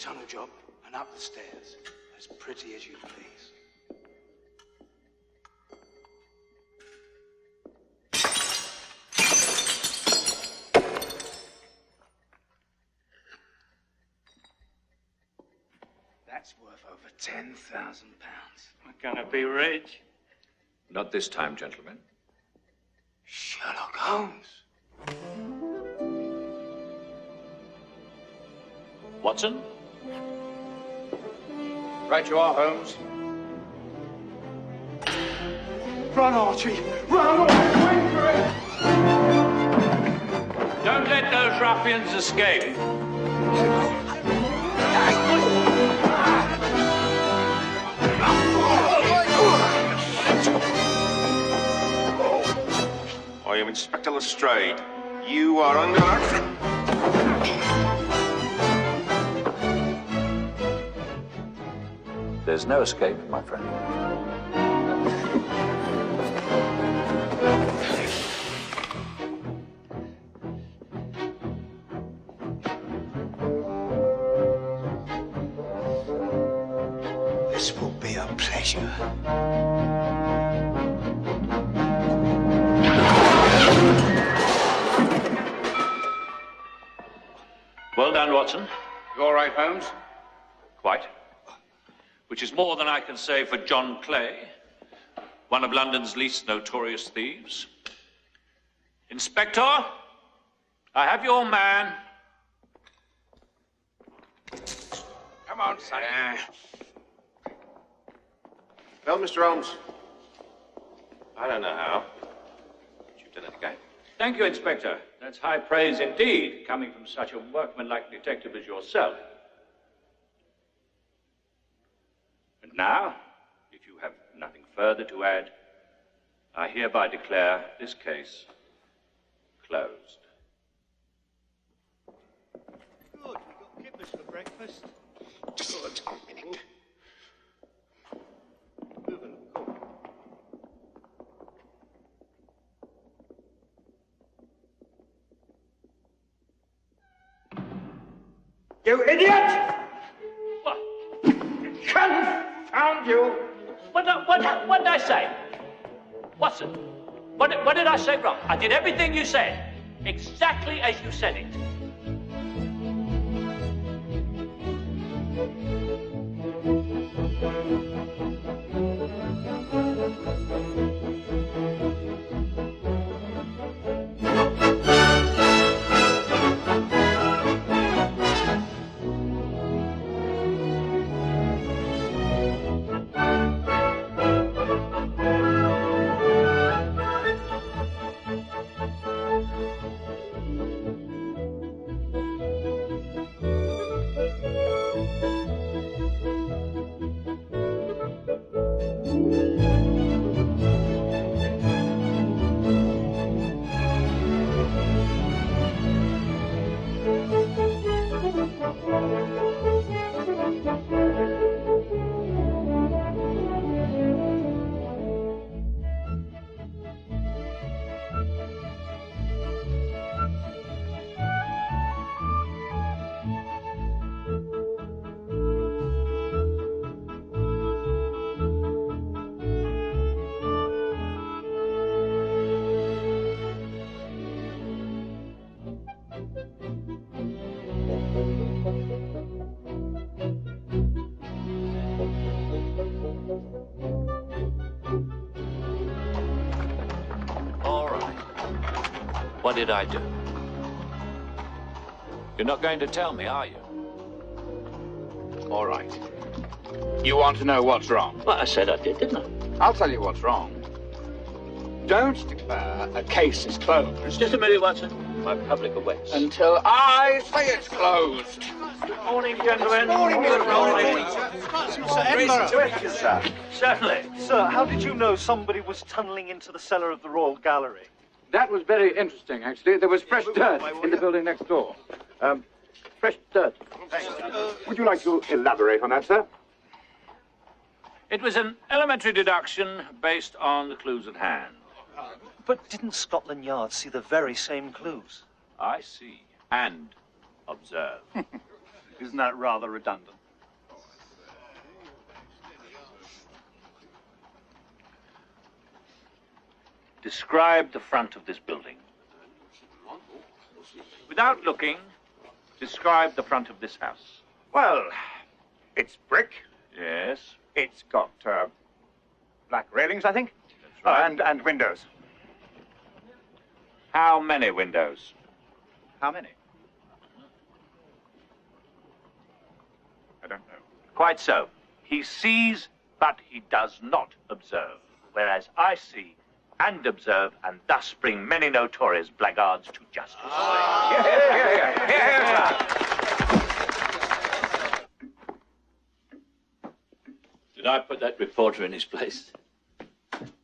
tunnel job and up the stairs, as pretty as you please. That's worth over £10,000. We're gonna be rich. Not this time, gentlemen. Sherlock Holmes. Watson? Right you are, Holmes. Run, Archie! Run! Wait for it! Don't let those ruffians escape. I am Inspector Lestrade. You are under... There's no escape, my friend. This will be a pleasure. Well done, Watson. You all right, Holmes? Quite. Which is more than I can say for John Clay, one of London's least notorious thieves. Inspector, I have your man. Come on, Sonny. Well, Mr. Holmes. I don't know how, but you've done it again. Thank you, Inspector. That's high praise indeed, coming from such a workmanlike detective as yourself. And now, if you have nothing further to add, I hereby declare this case closed. Good, we got kippers for breakfast. Just a minute. Moving, cool. You idiot! What? Confound you! What did I say? Watson, what did I say wrong? I did everything you said, exactly as you said it. What did I do? You're not going to tell me, are you? All right. You want to know what's wrong? Well, I said I did, didn't I? I'll tell you what's wrong. Don't declare a case is closed Just a minute, Watson. My public awaits. until I say it's closed. Good morning, gentlemen. Questions, sir. Certainly. Sir, how did you know somebody was tunneling into the cellar of the Royal Gallery? That was very interesting, actually. There was fresh dirt in the building next door. Fresh dirt. Would you like to elaborate on that, sir? It was an elementary deduction based on the clues at hand. But didn't Scotland Yard see the very same clues? I see and observe. Isn't that rather redundant? Describe the front of this building. Without looking, describe the front of this house. Well, it's brick. Yes. It's got black railings, I think. That's right. And windows. How many windows? How many? I don't know. Quite so. He sees, but he does not observe. Whereas I see and observe, and thus bring many notorious blackguards to justice. Did I put that reporter in his place?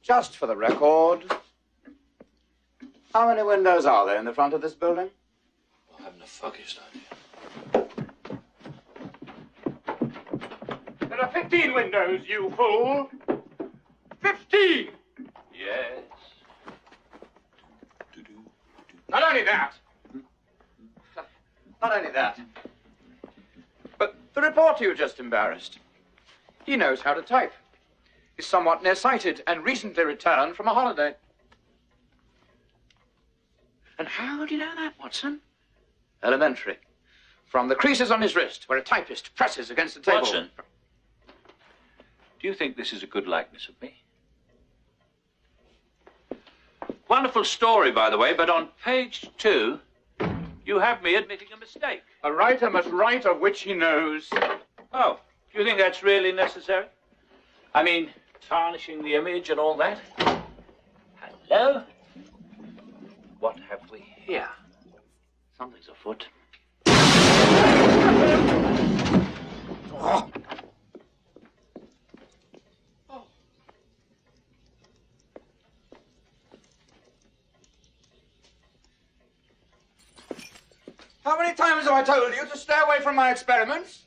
Just for the record, how many windows are there in the front of this building? I haven't the foggiest idea. There are 15 windows, you fool! 15! Yes. Not only that, but the reporter you just embarrassed, he knows how to type. He's somewhat nearsighted and recently returned from a holiday. And how do you know that, Watson? Elementary. From the creases on his wrist, where a typist presses against the table. Watson, do you think this is a good likeness of me? Wonderful story, by the way, but on page 2, you have me admitting a mistake. A writer must write of which he knows. Oh, do you think that's really necessary? I mean, tarnishing the image and all that? Hello? What have we here? Something's afoot. How many times have I told you to stay away from my experiments?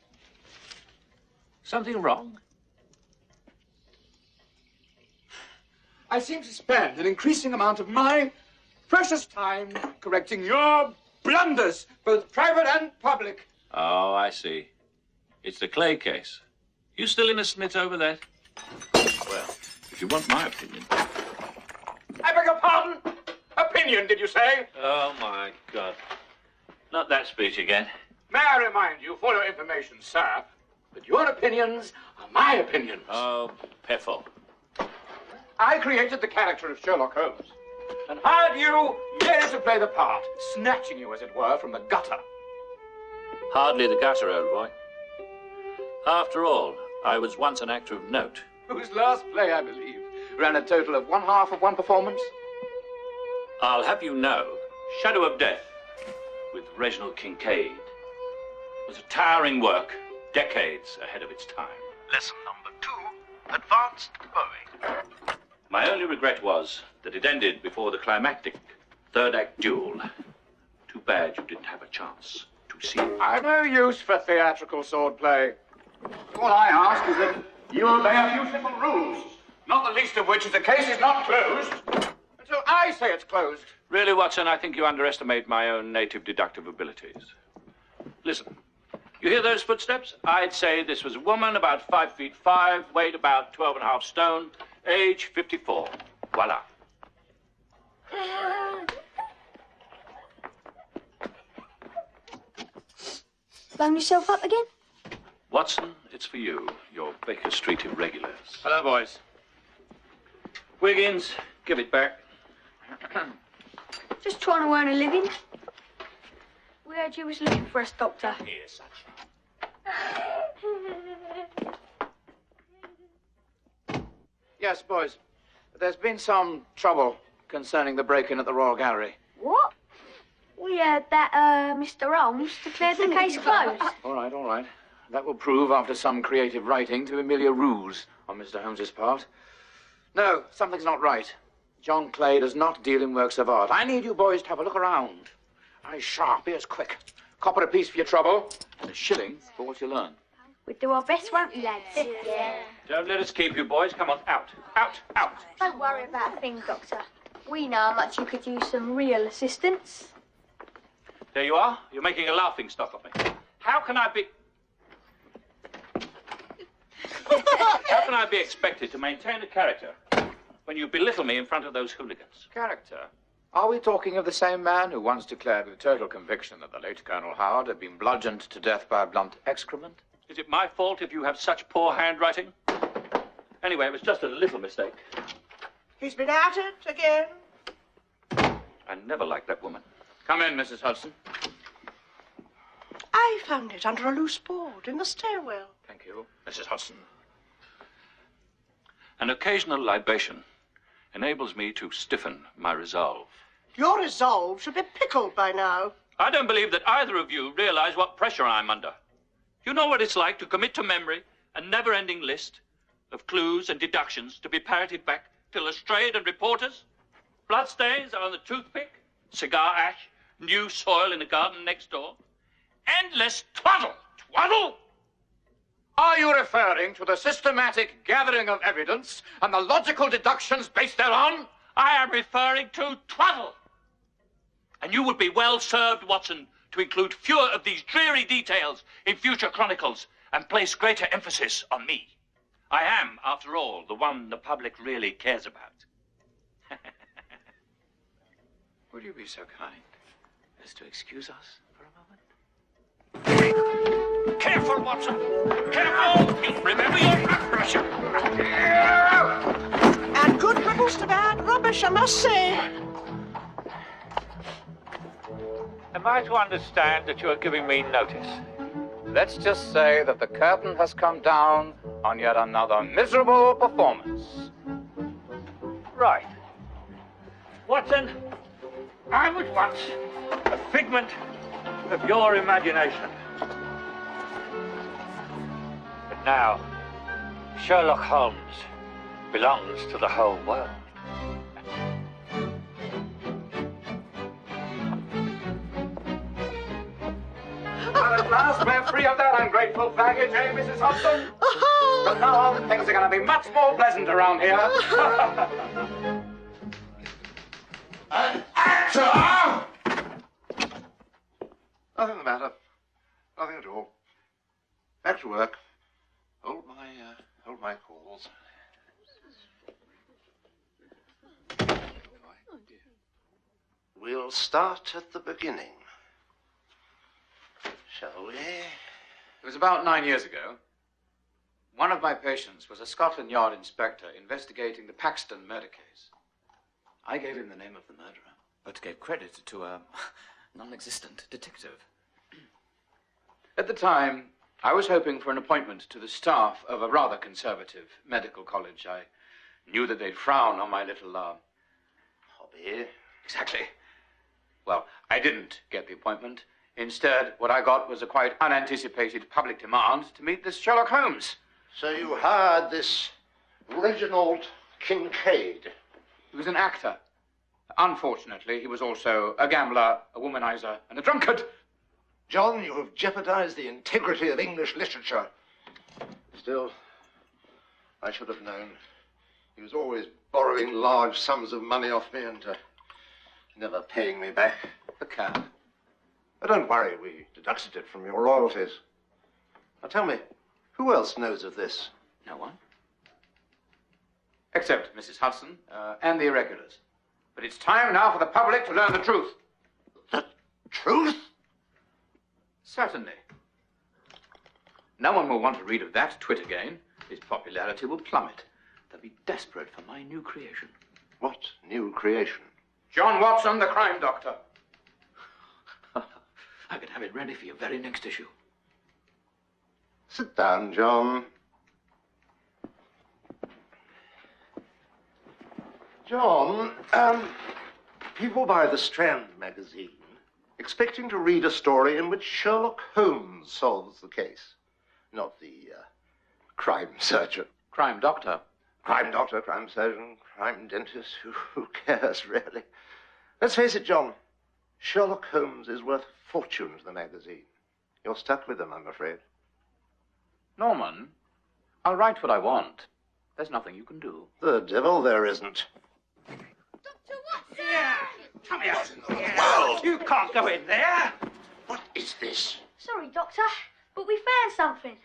Something wrong? I seem to spend an increasing amount of my precious time correcting your blunders, both private and public. Oh, I see. It's the Clay case. You still innocent it over that? Well, if you want my opinion. I beg your pardon? Opinion, did you say? Oh, my God. Not that speech again. May I remind you, for your information, sir, that your opinions are my opinions. Oh, piffle. I created the character of Sherlock Holmes and hired you merely to play the part, snatching you, as it were, from the gutter. Hardly the gutter, old boy. After all, I was once an actor of note. Whose last play, I believe, ran a total of 1/2 of one performance. I'll have you know, Shadow of Death, with Reginald Kincaid, was a towering work, decades ahead of its time. Lesson number 2, advanced Boeing. My only regret was that it ended before the climactic third act duel. Too bad you didn't have a chance to see it. I've no use for theatrical swordplay. All I ask is that you obey a few simple rules, not the least of which is the case is not closed until I say it's closed. Really, Watson, I think you underestimate my own native deductive abilities. Listen, you hear those footsteps? I'd say this was a woman about 5'5", weighed about 12.5 stone, age 54. Voila. Blown yourself up again? Watson, it's for you, your Baker Street irregulars. Hello, boys. Wiggins, give it back. Just trying to earn a living. We heard you was looking for us, Doctor. Here, son. Yes, boys. There's been some trouble concerning the break-in at the Royal Gallery. What? We heard that, Mr. Holmes declared the case closed. All right. That will prove, after some creative writing, to be merely a ruse on Mr. Holmes's part. No, something's not right. John Clay does not deal in works of art. I need you boys to have a look around. Eyes sharp, ears quick. Copper apiece for your trouble, and a shilling for what you learn. We'll do our best, won't we, lads? Yeah. Don't let us keep you, boys. Come on, out, out, out. Don't worry about a thing, Doctor. We know how much you could use some real assistance. There you are. You're making a laughing stock of me. How can I be... How can I be expected to maintain a character when you belittle me in front of those hooligans? Character? Are we talking of the same man who once declared with total conviction that the late Colonel Howard had been bludgeoned to death by blunt excrement? Is it my fault if you have such poor handwriting? Anyway, it was just a little mistake. He's been at it again. I never liked that woman. Come in, Mrs. Hudson. I found it under a loose board in the stairwell. Thank you, Mrs. Hudson. An occasional libation enables me to stiffen my resolve. Your resolve should be pickled by now. I don't believe that either of you realize what pressure I'm under. You know what it's like to commit to memory a never-ending list of clues and deductions to be parroted back till Lestrade and reporters. Bloodstains on the toothpick, cigar ash, new soil in the garden next door. Endless twaddle. Twaddle? Are you referring to the systematic gathering of evidence and the logical deductions based thereon? I am referring to twaddle. And you would be well served, Watson, to include fewer of these dreary details in future chronicles and place greater emphasis on me. I am, after all, the one the public really cares about. Would you be so kind as to excuse us for a moment? Careful, Watson. Careful. Remember your blood pressure. And good riddance to bad rubbish, I must say. Am I to understand that you are giving me notice? Let's just say that the curtain has come down on yet another miserable performance. Right. Watson, I was once a figment of your imagination. But now, Sherlock Holmes belongs to the whole world. Well, at last we're free of that ungrateful baggage, eh, Mrs. Hudson? From now on, things are going to be much more pleasant around here. An actor! Nothing the matter. Nothing at all. Back to work. Hold my calls. We'll start at the beginning. Shall we? It was about 9 years ago. One of my patients was a Scotland Yard inspector investigating the Paxton murder case. I gave him the name of the murderer, but gave credit to a non-existent detective. At the time, I was hoping for an appointment to the staff of a rather conservative medical college. I knew that they'd frown on my little, Hobby. Exactly. Well, I didn't get the appointment. Instead, what I got was a quite unanticipated public demand to meet this Sherlock Holmes. So you hired this Reginald Kincaid. He was an actor. Unfortunately, he was also a gambler, a womanizer, and a drunkard. John, you have jeopardized the integrity of English literature. Still, I should have known. He was always borrowing large sums of money off me and never paying me back. The cad. Oh, don't worry, we deducted it from your royalties. Now tell me, who else knows of this? No one. Except Mrs. Hudson and the irregulars. But it's time now for the public to learn the truth. The truth? Certainly. No one will want to read of that twit again. His popularity will plummet. They'll be desperate for my new creation. What new creation? John Watson, the crime doctor. I can have it ready for your very next issue. Sit down, John. John, people buy the Strand magazine expecting to read a story in which Sherlock Holmes solves the case, not the crime surgeon. Crime doctor. Crime doctor, crime surgeon, crime dentist, who cares, really? Let's face it, John, Sherlock Holmes is worth a fortune to the magazine. You're stuck with them, I'm afraid. Norman, I'll write what I want. There's nothing you can do. The devil there isn't. Dr. Watson! Yeah, come here. World. You can't go in there. What is this? Sorry, Doctor, but we found something.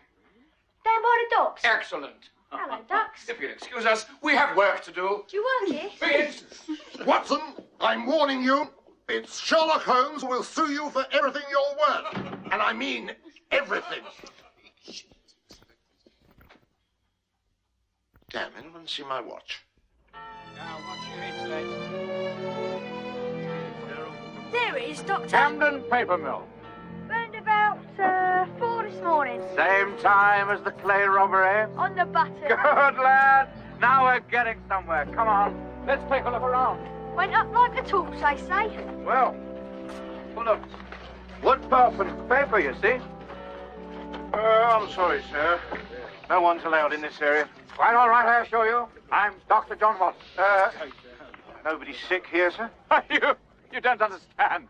Down by the docks. Excellent. Hello, ducks. If you'll excuse us, we have work to do. Do you work here? Begins. Watson, I'm warning you. It's Sherlock Holmes who will sue you for everything you're worth. And I mean everything. Damn, anyone see my watch? Now, watch your head, There it is, Doctor. Camden Paper Mill. Round about 4 this morning. Same time as the Clay robbery. On the button. Good lad. Now we're getting somewhere. Come on. Let's take a look around. Went up like a torch, they say. Well, full of wood pulp and paper, you see. I'm sorry, sir. No one's allowed in this area. Quite all right, I assure you. I'm Dr. John Watson. Nobody's sick here, sir? You don't understand.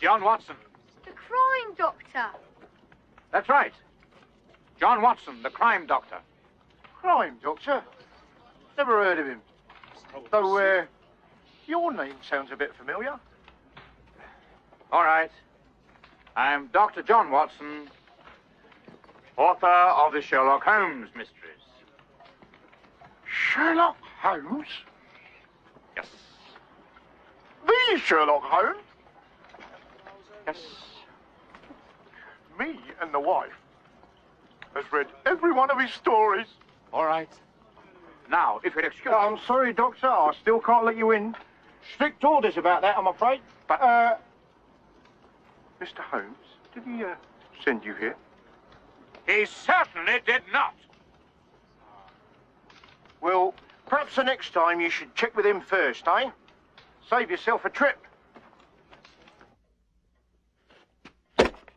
John Watson. The crime doctor. That's right. John Watson, the crime doctor. Crime doctor? Never heard of him. Though, your name sounds a bit familiar. All right. I'm Dr. John Watson, author of the Sherlock Holmes mysteries. Sherlock Holmes? Yes. The Sherlock Holmes? Yes. Me and the wife has read every one of his stories. All right. Now, if you'll excuse me. I'm sorry, Doctor. I still can't let you in. Strict orders about that, I'm afraid. But, Mr. Holmes, did he, send you here? He certainly did not. Well, perhaps the next time you should check with him first, eh? Save yourself a trip.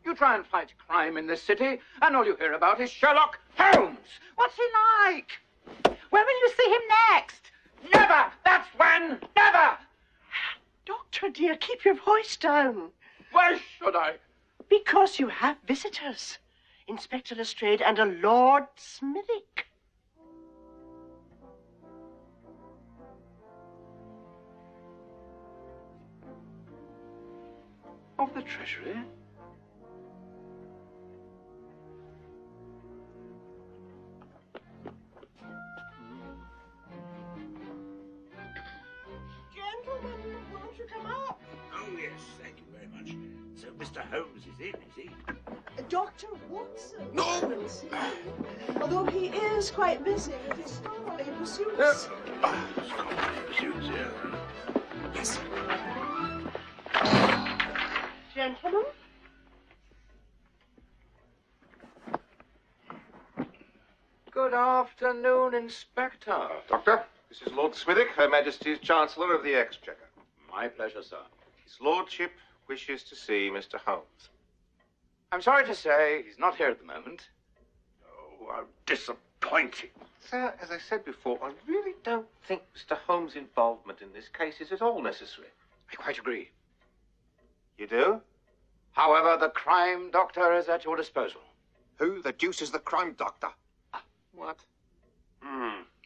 You try and fight crime in this city, and all you hear about is Sherlock Holmes. What's he like? When will you see him next? Never! That's when! Never! Doctor, dear, keep your voice down. Why should I? Because you have visitors. Inspector Lestrade and a Lord Smithick. Of the Treasury? Gentlemen, won't you come up? Oh, yes, thank you very much. So Mr. Holmes is in, is he? Dr. Watson. No! Although he is quite busy with his scholarly pursuits. Pursuits, yeah. Yes. Gentlemen? Good afternoon, Inspector. Doctor, this is Lord Smithick, Her Majesty's Chancellor of the Exchequer. My pleasure, sir. His Lordship wishes to see Mr. Holmes. I'm sorry to say he's not here at the moment. Oh, how disappointing. Sir, as I said before, I really don't think Mr. Holmes' involvement in this case is at all necessary. I quite agree. You do? However, the crime doctor is at your disposal. Who the deuce is the crime doctor? What?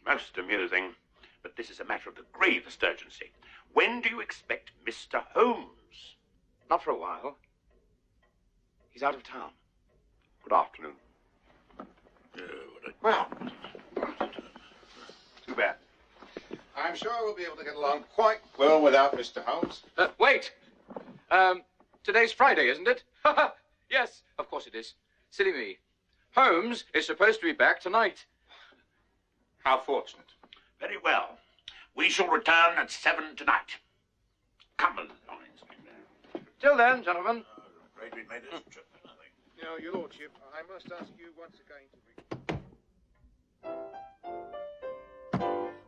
Most amusing. But this is a matter of the gravest urgency. When do you expect Mr. Holmes? Not for a while. He's out of town. Good afternoon. Well, Too bad. I'm sure we'll be able to get along quite well without Mr. Holmes. Wait! Today's Friday, isn't it? Yes, of course it is. Silly me. Holmes is supposed to be back tonight. How fortunate. very well. We shall return at 7 tonight. Come along, Inspector. Till then, gentlemen. Afraid we made a trip for nothing. Now, Your Lordship, I must ask you once again to...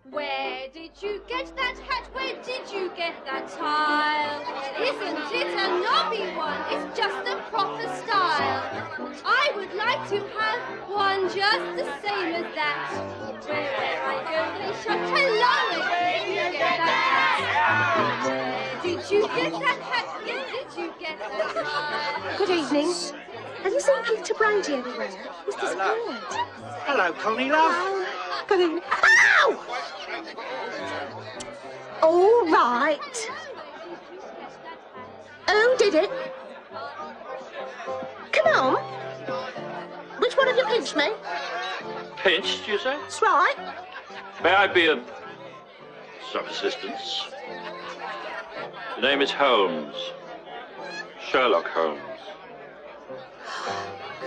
Where did you get that hat? Where did you get that tile? Isn't it a knobby one? It's just the proper style. I would like to have one just the same as that. Wherever I go, they shout, hello, where did you get that hat? Where did you get that hat? Where did you get that tile? Good evening. Have you seen Peter Brandy anywhere? He's disappeared. Hello, Connie, love. Good evening. Ow! All right. Who did it? Come on. Just wanted to pinch me. Pinched, you say? That's right. May I be of some assistance? The name is Holmes. Sherlock Holmes.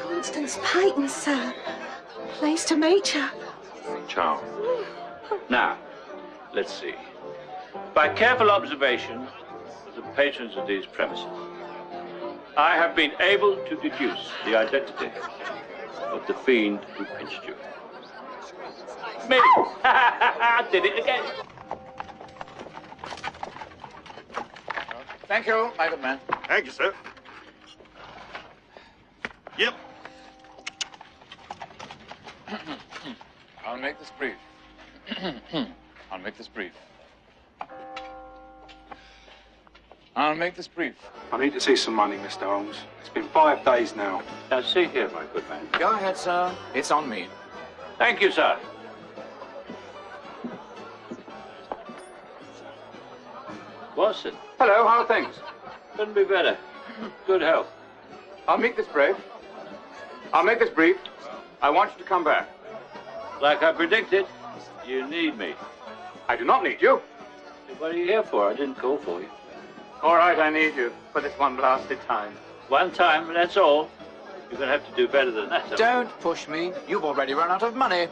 Constance Payton, sir. Pleased to meet you. Charmed. Now, let's see. By careful observation of the patrons of these premises, I have been able to deduce the identity of the fiend who pinched you. Me! Did it again. Thank you, my good man. Thank you, sir. Yep. I'll make this brief. I'll make this brief. I'll make this brief. I need to see some money, Mr. Holmes. It's been 5 days now. Now, see here, my good man. Go ahead, sir. It's on me. Thank you, sir. Watson. Hello, how are things? Couldn't be better. Good health. I'll make this brief. I'll make this brief. I want you to come back. Like I predicted, you need me. I do not need you. What are you here for? I didn't call for you. All right, I need you for this one blasted time. One time, that's all. You're going to have to do better than that. Don't push me. You've already run out of money.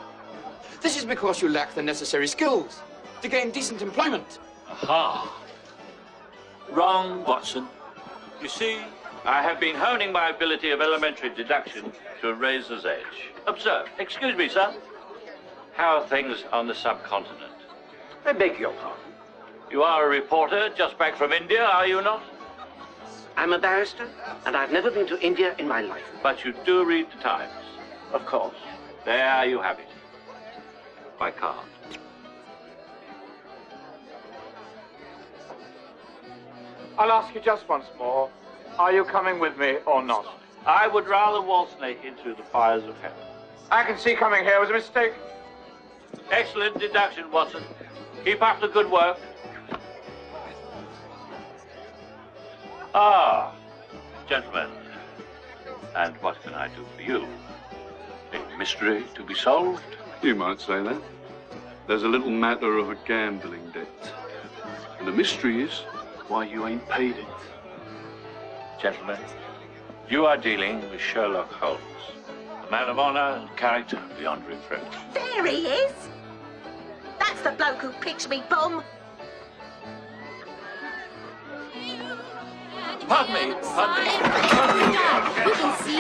This is because you lack the necessary skills to gain decent employment. Aha. Wrong, Watson. You see, I have been honing my ability of elementary deduction to a razor's edge. Observe. Excuse me, sir. How are things on the subcontinent? I beg your pardon. You are a reporter just back from India, are you not? I'm a barrister, and I've never been to India in my life. But you do read the Times. Of course. There you have it. My card. I'll ask you just once more. Are you coming with me or not? I would rather waltz naked through the fires of hell. I can see coming here was a mistake. Excellent deduction, Watson. Keep up the good work. Ah, gentlemen. And what can I do for you? A mystery to be solved? You might say that. There's a little matter of a gambling debt. And the mystery is why you ain't paid it. Gentlemen, you are dealing with Sherlock Holmes, a man of honor and character beyond reproach. There he is. That's the bloke who pinched me bum. Pardon me.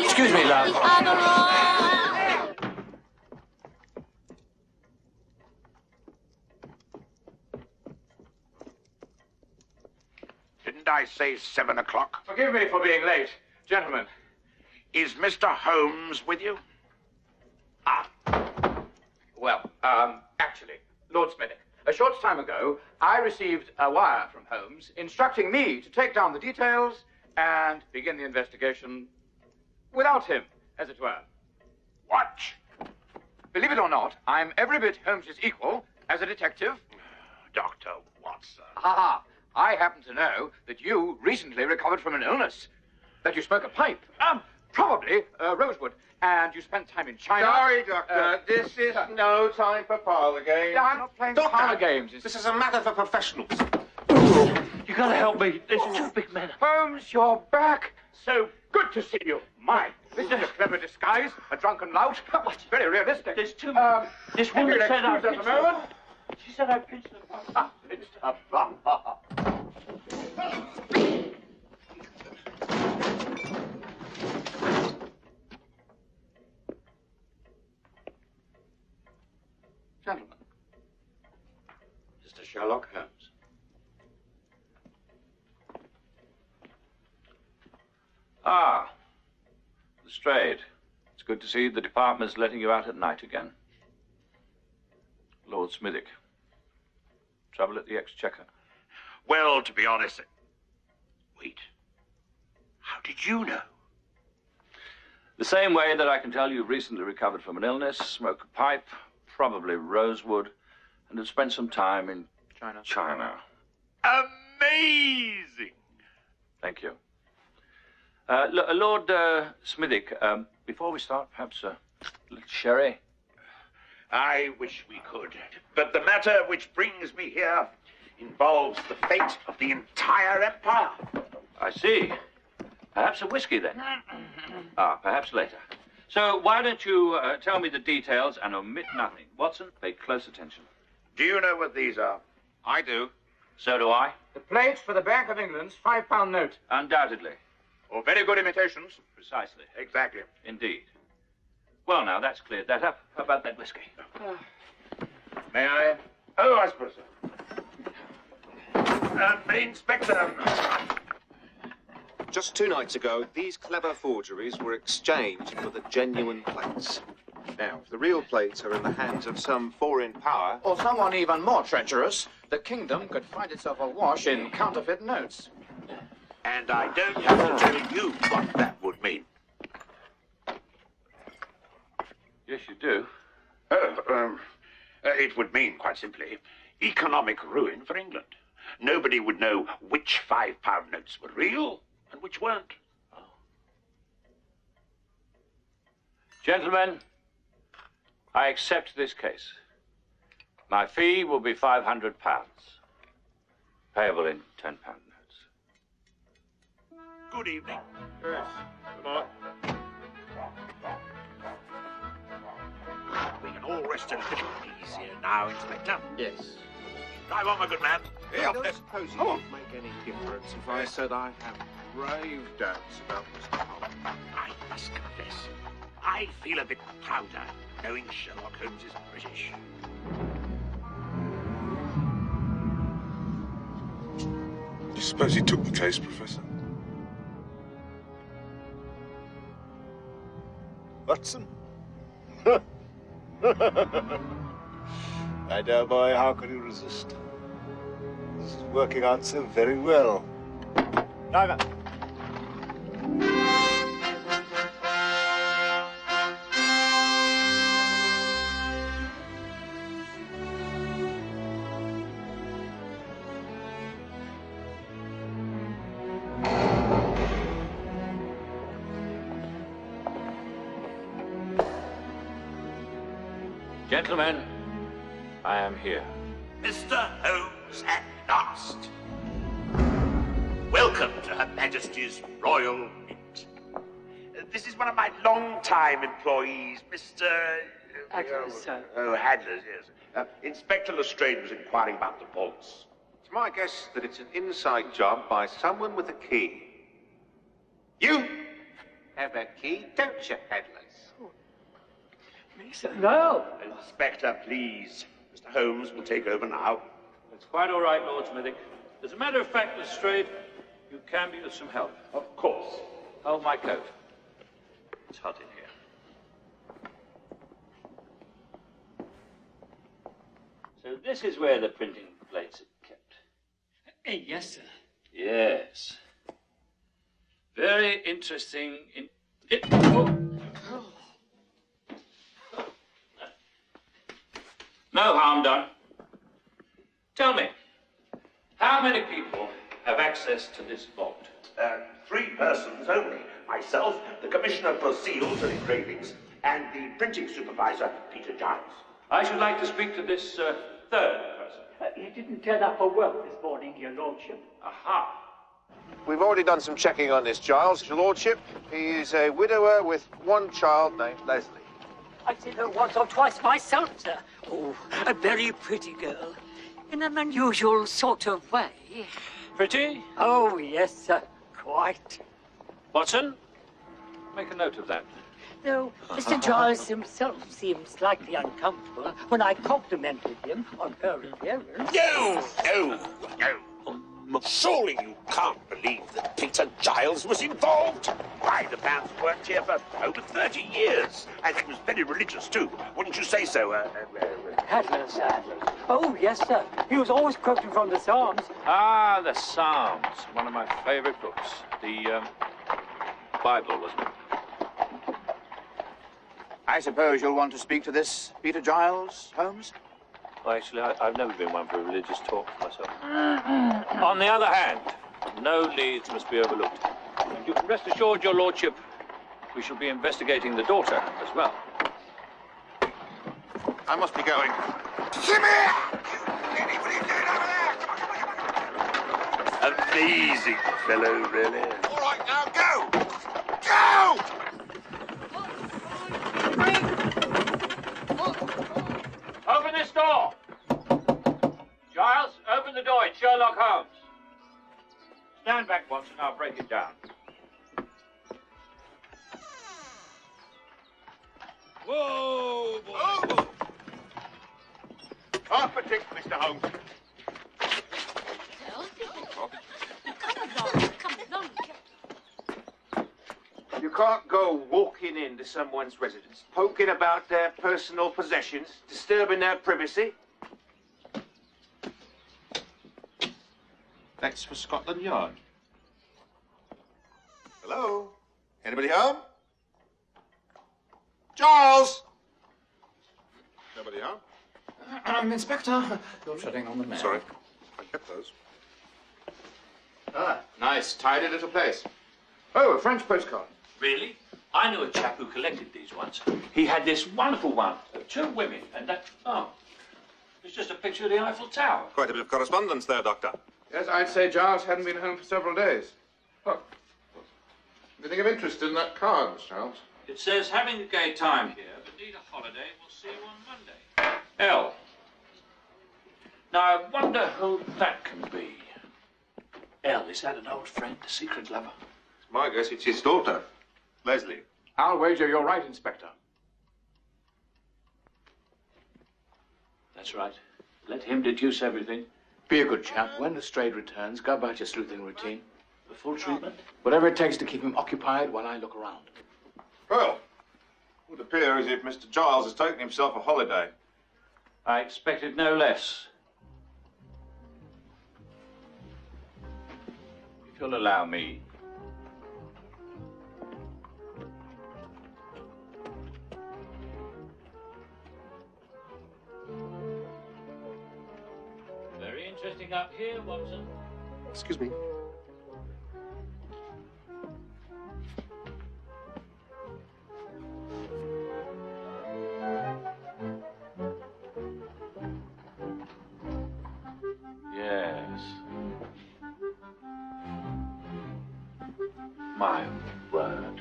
Excuse me, love. Didn't I say 7 o'clock? Forgive me for being late. Gentlemen. Is Mr. Holmes with you? Well, actually, Lord Smithick, a short time ago, I received a wire from Holmes instructing me to take down the details and begin the investigation without him, as it were. What? Believe it or not, I'm every bit Holmes's equal as a detective. Dr. Watson. Ha! I happen to know that you recently recovered from an illness, that you smoke a pipe, probably rosewood, and you spent time in China. Sorry, Doctor. This is no time for parlour games. I'm not playing parlour games. This is a matter for professionals. You gotta help me. There's two big men. Holmes, you're back. So good to see you. My, this is a clever disguise. A drunken lout. Very realistic. There's two. This woman said I pinched her. She said I pinched her. Pinched her bum. Gentlemen, Mr. Sherlock Holmes. Ah, Lestrade. It's good to see the department's letting you out at night again. Lord Smithick. Trouble at the Exchequer. Well, to be honest... Wait. How did you know? The same way that I can tell you recently recovered from an illness, smoke a pipe, probably rosewood, and have spent some time in China. Amazing! Thank you. Lord Smithick, before we start, perhaps Little sherry? I wish we could. But the matter which brings me here involves the fate of the entire empire. I see. Perhaps a whiskey, then. Perhaps later. So why don't you tell me the details and omit nothing? Watson, pay close attention. Do you know what these are? I do. So do I. The plates for the Bank of England's £5 note. Undoubtedly. Or very good imitations. Precisely. Exactly. Indeed. Well, now, that's cleared that up. How about that whiskey? May I? Oh, I suppose so. Inspector. Just 2 nights ago, these clever forgeries were exchanged for the genuine plates. Now, if the real plates are in the hands of some foreign power... Or someone even more treacherous, the kingdom could find itself awash in counterfeit notes. And I don't have to tell you what that would mean. Yes, you do. It would mean, quite simply, economic ruin for England. Nobody would know which £5 notes were real and which weren't. Oh. Gentlemen, I accept this case. My fee will be £500, payable in £10 notes. Good evening. Yes. Good night. We can all rest a little easier now, Inspector. Yes. Drive on, my good man. I don't suppose it would make any difference if I said I have grave doubts about Mr. Holmes. I must confess, I feel a bit prouder knowing Sherlock Holmes is British. You suppose he took the case, Professor? Watson? My dear boy, how could you resist? This is working out so very well. Driver. Gentlemen, I am here. Mr. Holmes at last. Welcome to Her Majesty's Royal Mint. This is one of my long-time employees, Mr. Hadlers, sir. Oh, Hadlers, yes. Inspector Lestrade was inquiring about the vaults. It's my guess that it's an inside job by someone with a key. You have that key, don't you, Hadlers? No. Inspector, please. Mr. Holmes will take over now. It's quite all right, Lord Smithy. As a matter of fact, Lestrade, you can be of some help. Of course. Hold my coat. It's hot in here. So this is where the printing plates are kept. Yes, sir. Yes. Very interesting. No harm done. Tell me, how many people have access to this vault? 3 persons only. Myself, the Commissioner for Seals and Engravings, and the printing supervisor, Peter Giles. I should like to speak to this third person. He didn't turn up for work this morning, Your Lordship. Aha. We've already done some checking on this Giles, Your Lordship. He is a widower with 1 child named Leslie. I've seen her once or twice myself, sir. Oh, a very pretty girl. In an unusual sort of way. Pretty? Oh, yes, sir. Quite. Watson, make a note of that. Though Mr. Giles himself seemed slightly uncomfortable when I complimented him on her appearance. No, no, no. Surely you can't believe that Peter Giles was involved. Why, the man's worked here for over 30 years, and he was very religious too. Wouldn't you say so? Hadlers, sir. Oh, yes, sir. He was always quoting from the Psalms. Ah, the Psalms. One of my favorite books. The Bible, wasn't it? I suppose you'll want to speak to this Peter Giles, Holmes? Well, actually, I've never been one for religious talk myself. On the other hand, no leads must be overlooked. You can rest assured, Your Lordship, we shall be investigating the daughter as well. I must be going. Come here! Anybody doing over there? Come on. Amazing fellow, really. All right, now go! Go! Open this door! Giles, open the door. It's Sherlock Holmes. Stand back, Watson. I'll break it down. Whoa! Whoa! Half a tick, Mr. Holmes. You can't go walking into someone's residence, poking about their personal possessions, disturbing their privacy. That's for Scotland Yard. Hello? Anybody home? Charles! Nobody home? Inspector, you're treading on the mail. Sorry, I kept those. Ah, nice, tidy little place. Oh, a French postcard. Really? I knew a chap who collected these once. He had this wonderful one of two women, and that... Oh, it's just a picture of the Eiffel Tower. Quite a bit of correspondence there, Doctor. Yes, I'd say Giles hadn't been home for several days. Look, anything of interest in that card, Mr. Holmes? It says, having a gay time here, but need a holiday. We'll see you on Monday. L. Now, I wonder who that can be. L, is that an old friend, a secret lover? It's my guess it's his daughter, Leslie. I'll wager you're right, Inspector. That's right. Let him deduce everything. Be a good chap. When Lestrade returns, go about your sleuthing routine. The full treatment? Whatever it takes to keep him occupied while I look around. Well, it would appear as if Mr. Giles has taken himself a holiday. I expected no less. If you'll allow me. Very interesting up here, Watson. Excuse me. Yes. My word.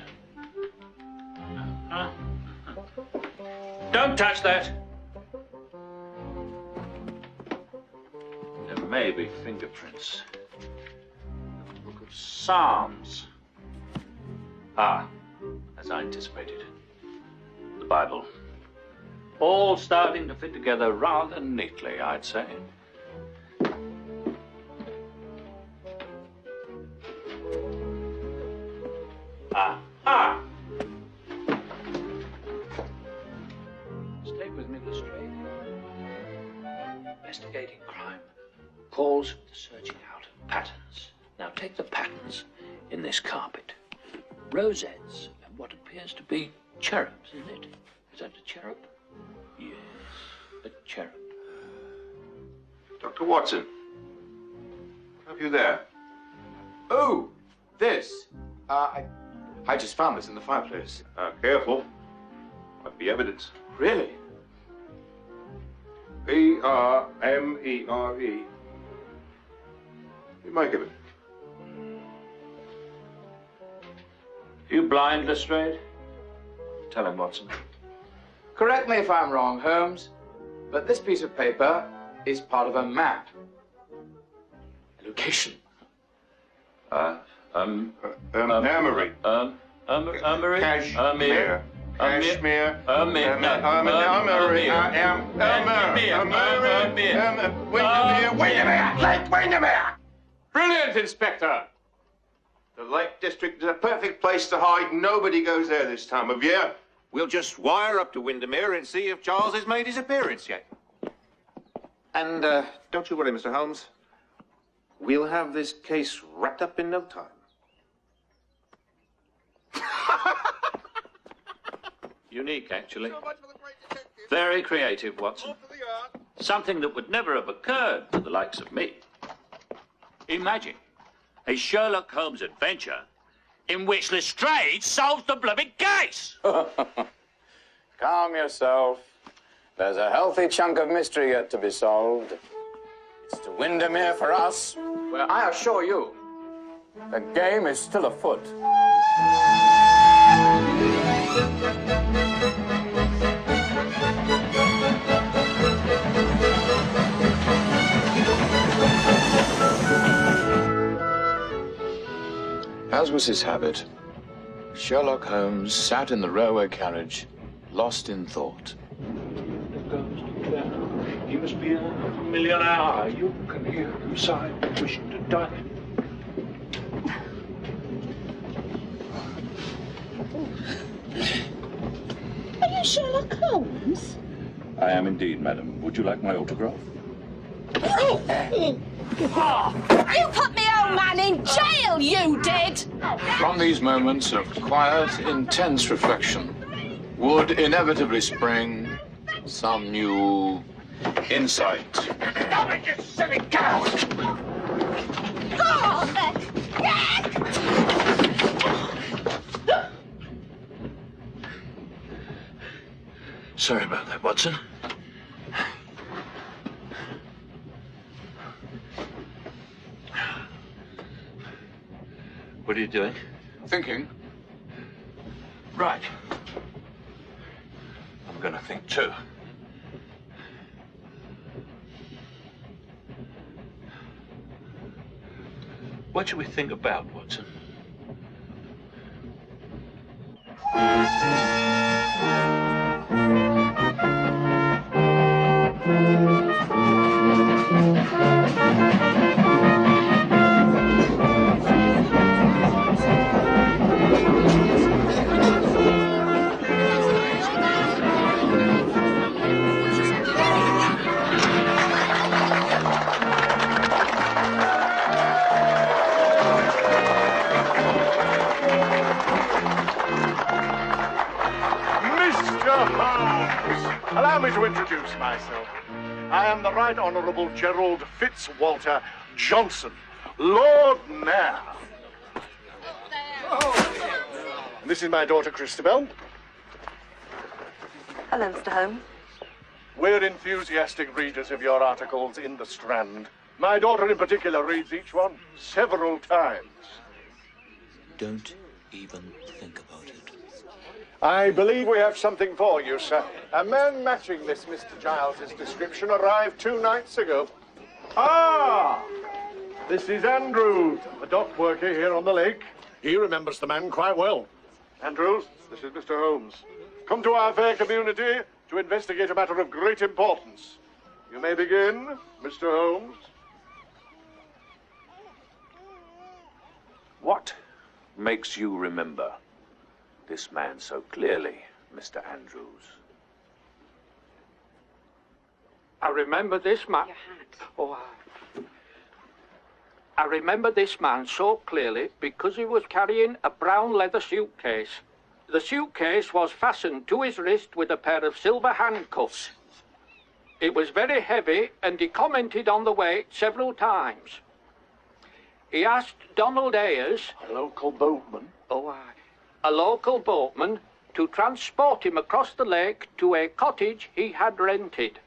Don't touch that. There may be fingerprints. The Book of Psalms. Ah, as I anticipated. The Bible. All starting to fit together rather neatly, I'd say. Aha! Stay with me, Lestrade. Investigating crime calls for the searching out of patterns. Now take the patterns in this carpet. Rosettes and what appears to be cherubs, isn't it? Is that a cherub? Yes, a cherub. Dr. Watson, what have you there? Oh, this. I just found this in the fireplace. Careful. Might be evidence. Really? P-R-M-E-R-E. What do you make of it? You blind, Lestrade? Tell him, Watson. Correct me if I'm wrong, Holmes, but this piece of paper is part of a map. A location. Amory. Amory? Cashmere. Cashmere. Windermere! Brilliant, Inspector! The Lake District is a perfect place to hide. Nobody goes there this time of year. We'll just wire up to Windermere and see if Charles has made his appearance yet. And don't you worry, Mr. Holmes. We'll have this case wrapped up in no time. Unique, actually. Very creative, Watson. Something that would never have occurred to the likes of me. Imagine a Sherlock Holmes adventure in which Lestrade solves the blooming case. Calm yourself. There's a healthy chunk of mystery yet to be solved. It's to Windermere for us, where I assure you, the game is still afoot. As was his habit, Sherlock Holmes sat in the railway carriage, lost in thought. He must be a millionaire. You can hear him sigh, wishing to die. Are you Sherlock Holmes? I am indeed, madam. Would you like my autograph? You put me old man in jail, you did! From these moments of quiet, intense reflection would inevitably spring some new insight. Stop it, you silly coward! Sorry about that, Watson. What are you doing? Thinking. Right. I'm going to think too. What should we think about, Watson? Allow me to introduce myself. I am the Right Honourable Gerald Fitzwalter Johnson, Lord Mayor. And this is my daughter, Christabel. Hello, Mr. Holmes. We're enthusiastic readers of your articles in The Strand. My daughter in particular reads each one several times. Don't even think about it. I believe we have something for you, sir. A man matching this Mr. Giles's description arrived 2 nights ago. Ah! This is Andrews, a dock worker here on the lake. He remembers the man quite well. Andrews, this is Mr. Holmes. Come to our fair community to investigate a matter of great importance. You may begin, Mr. Holmes. What makes you remember this man so clearly, Mr. Andrews? I remember this man. I remember this man so clearly because he was carrying a brown leather suitcase. The suitcase was fastened to his wrist with a pair of silver handcuffs. It was very heavy, and he commented on the weight several times. He asked Donald Ayers, a local boatman, a local boatman, to transport him across the lake to a cottage he had rented.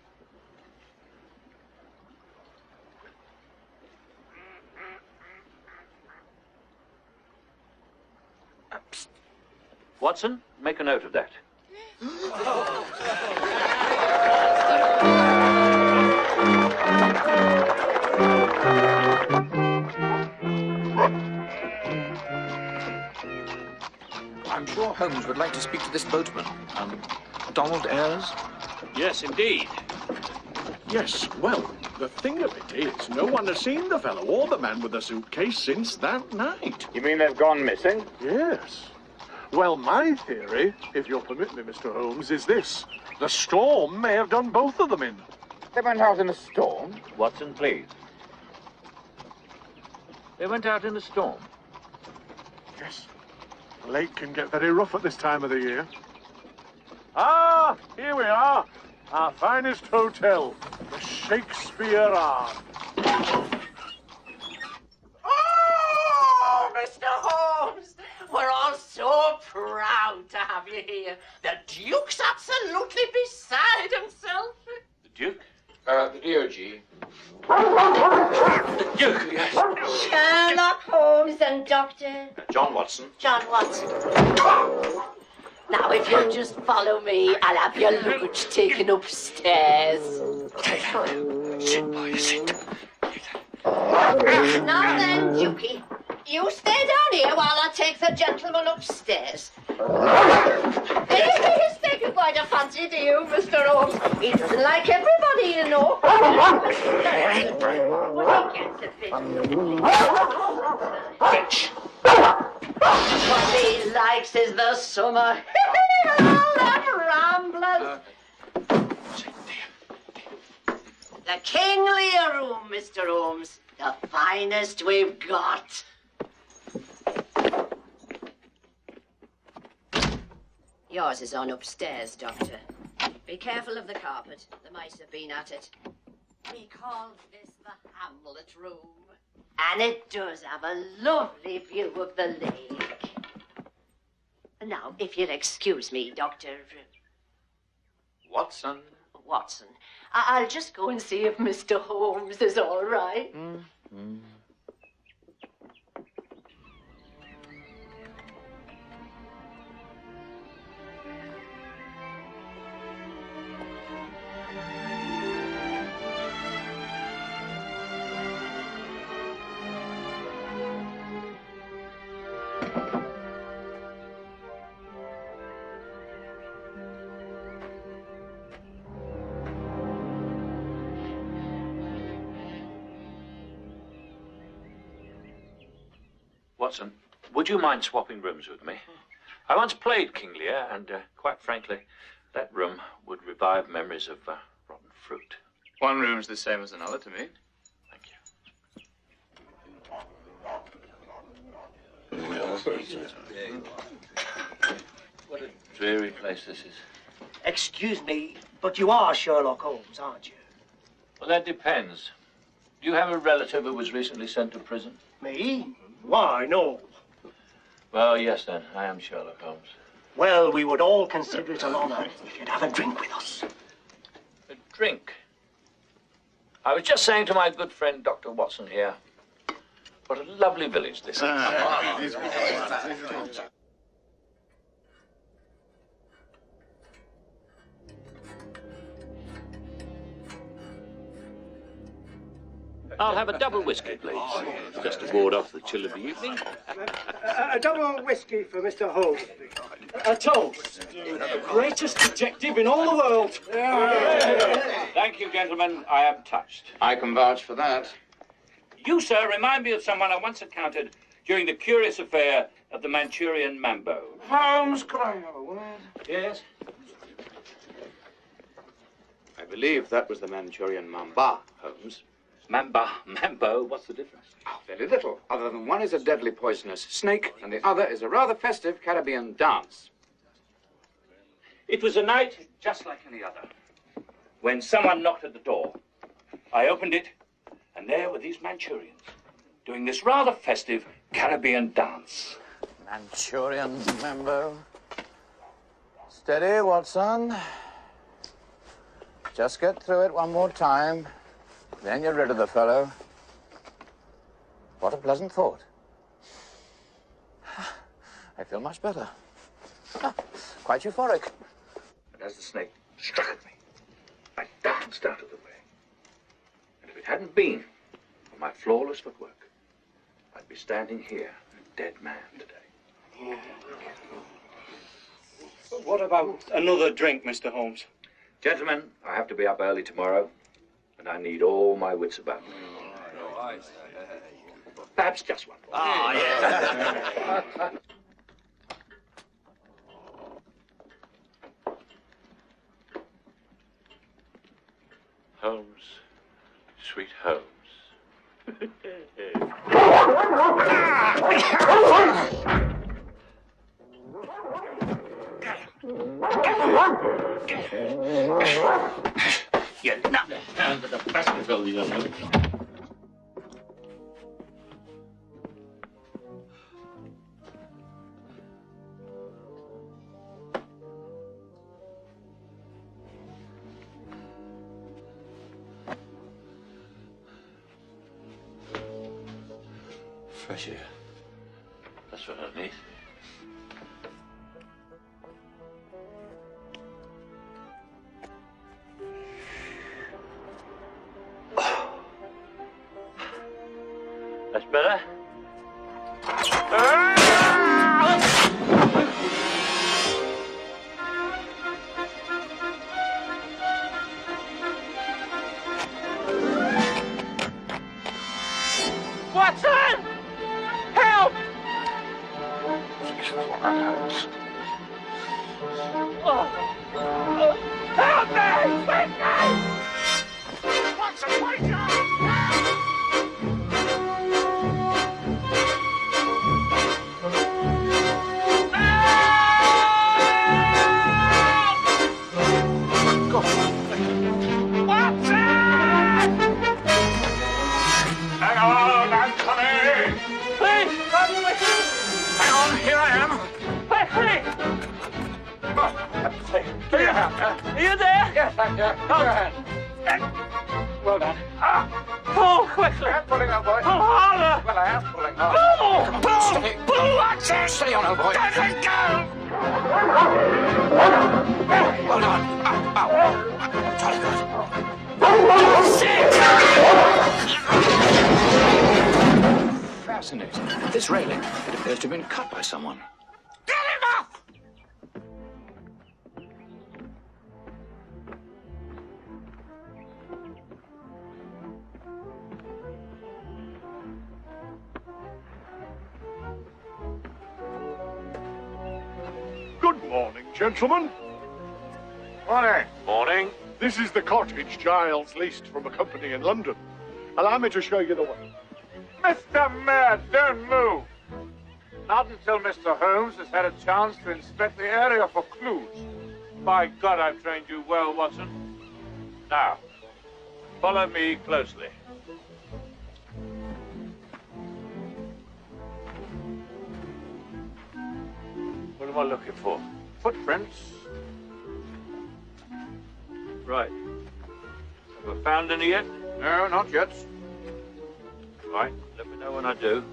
Watson, make a note of that. I'm sure Holmes would like to speak to this boatman. Donald Ayers? Yes, indeed. Yes, well, the thing of it is, no one has seen the fellow or the man with the suitcase since that night. You mean they've gone missing? Yes. Well, my theory, if you'll permit me, Mr. Holmes, is this. The storm may have done both of them in. They went out in a storm? Watson, please. They went out in a storm? Yes. The lake can get very rough at this time of the year. Ah, here we are. Our finest hotel, the Shakespeare Arm. Oh, Mr. Holmes! We're all so proud to have you here. The Duke's absolutely beside himself. Sherlock Holmes and Doctor... John Watson. John Watson. Now, if you'll just follow me, I'll have your luggage taken upstairs. Sit, boy, sit. Now then, Juki, you stay down here while I take the gentleman upstairs. He's taken quite a fancy to you, Mr. Holmes. He doesn't like everybody, you know. But he gets a bit. Fetch. What he likes is the summer. All them ramblers. The King Lear room, Mr. Holmes. The finest we've got. Yours is on upstairs, Doctor. Be careful of the carpet. The mice have been at it. We call this the Hamlet room. And it does have a lovely view of the lake. Now, if you'll excuse me, Dr. Watson. Watson, I'll just go and see if Mr. Holmes is all right. Watson, would you mind swapping rooms with me? I once played King Lear, and quite frankly, that room would revive memories of rotten fruit. One room's the same as another to me. What a dreary place this is. Excuse me, but you are Sherlock Holmes, aren't you? Well, that depends. Do you have a relative who was recently sent to prison? Me? Why, no. Well, yes, then. I am Sherlock Holmes. Well, we would all consider it an honor if you'd have a drink with us. A drink? I was just saying to my good friend, Dr. Watson here, what a lovely village this is. I'll have a double whiskey, please. Just to ward off the chill of the evening. A double whiskey for Mr. Holmes. A toast. Greatest detective in all the world. Thank you, gentlemen. I am touched. I can vouch for that. You, sir, remind me of someone I once encountered during the curious affair of the Manchurian Mambo. Holmes, could I have a word? Yes? I believe that was the Manchurian Mamba, Holmes. Mambo, what's the difference? Oh, very little, other than one is a deadly poisonous snake and the other is a rather festive Caribbean dance. It was a night just like any other, when someone knocked at the door. I opened it, and there were these Manchurians, doing this rather festive Caribbean dance. Manchurian Mambo. Steady, Watson. Just get through it one more time. Then you're rid of the fellow. What a pleasant thought. I feel much better. Quite euphoric. And as the snake struck at me, I danced out of the way. And if it hadn't been for my flawless footwork, I'd be standing here, a dead man today. What about another drink, Mr. Holmes? Gentlemen, I have to be up early tomorrow, and I need all my wits about me. Perhaps just one more. yeah. Holmes, sweet Holmes. You're not Under the Baskerville, you know. Fresh air. That's what I need. That's better. Watson! Help! Help me! Quickly! Watson, wake up! Hang on, I'm coming! Please, come with me! Hang on, here I am! Quickly! Give me a hand. Are you there? Yes, I'm here. Give me your hand. Well done. Pull quickly! I'm pulling, old boy. Pull harder! Well, I am pulling hard. Pull! Come on, steady. Pull, Watson! Steady on, old boy. Don't let go! Well done. Ow. Jolly good. Fascinating. This railing, it appears to have been cut by someone. Get him up! Good morning, gentlemen. Morning. Morning. This is the cottage Giles leased from a company in London. Allow me to show you the way. Mr. Mayor, don't move. Not until Mr. Holmes has had a chance to inspect the area for clues. By God, I've trained you well, Watson. Now, follow me closely. What am I looking for? Footprints. Right. Have I found any yet? No, not yet. Right. Let me know when I do.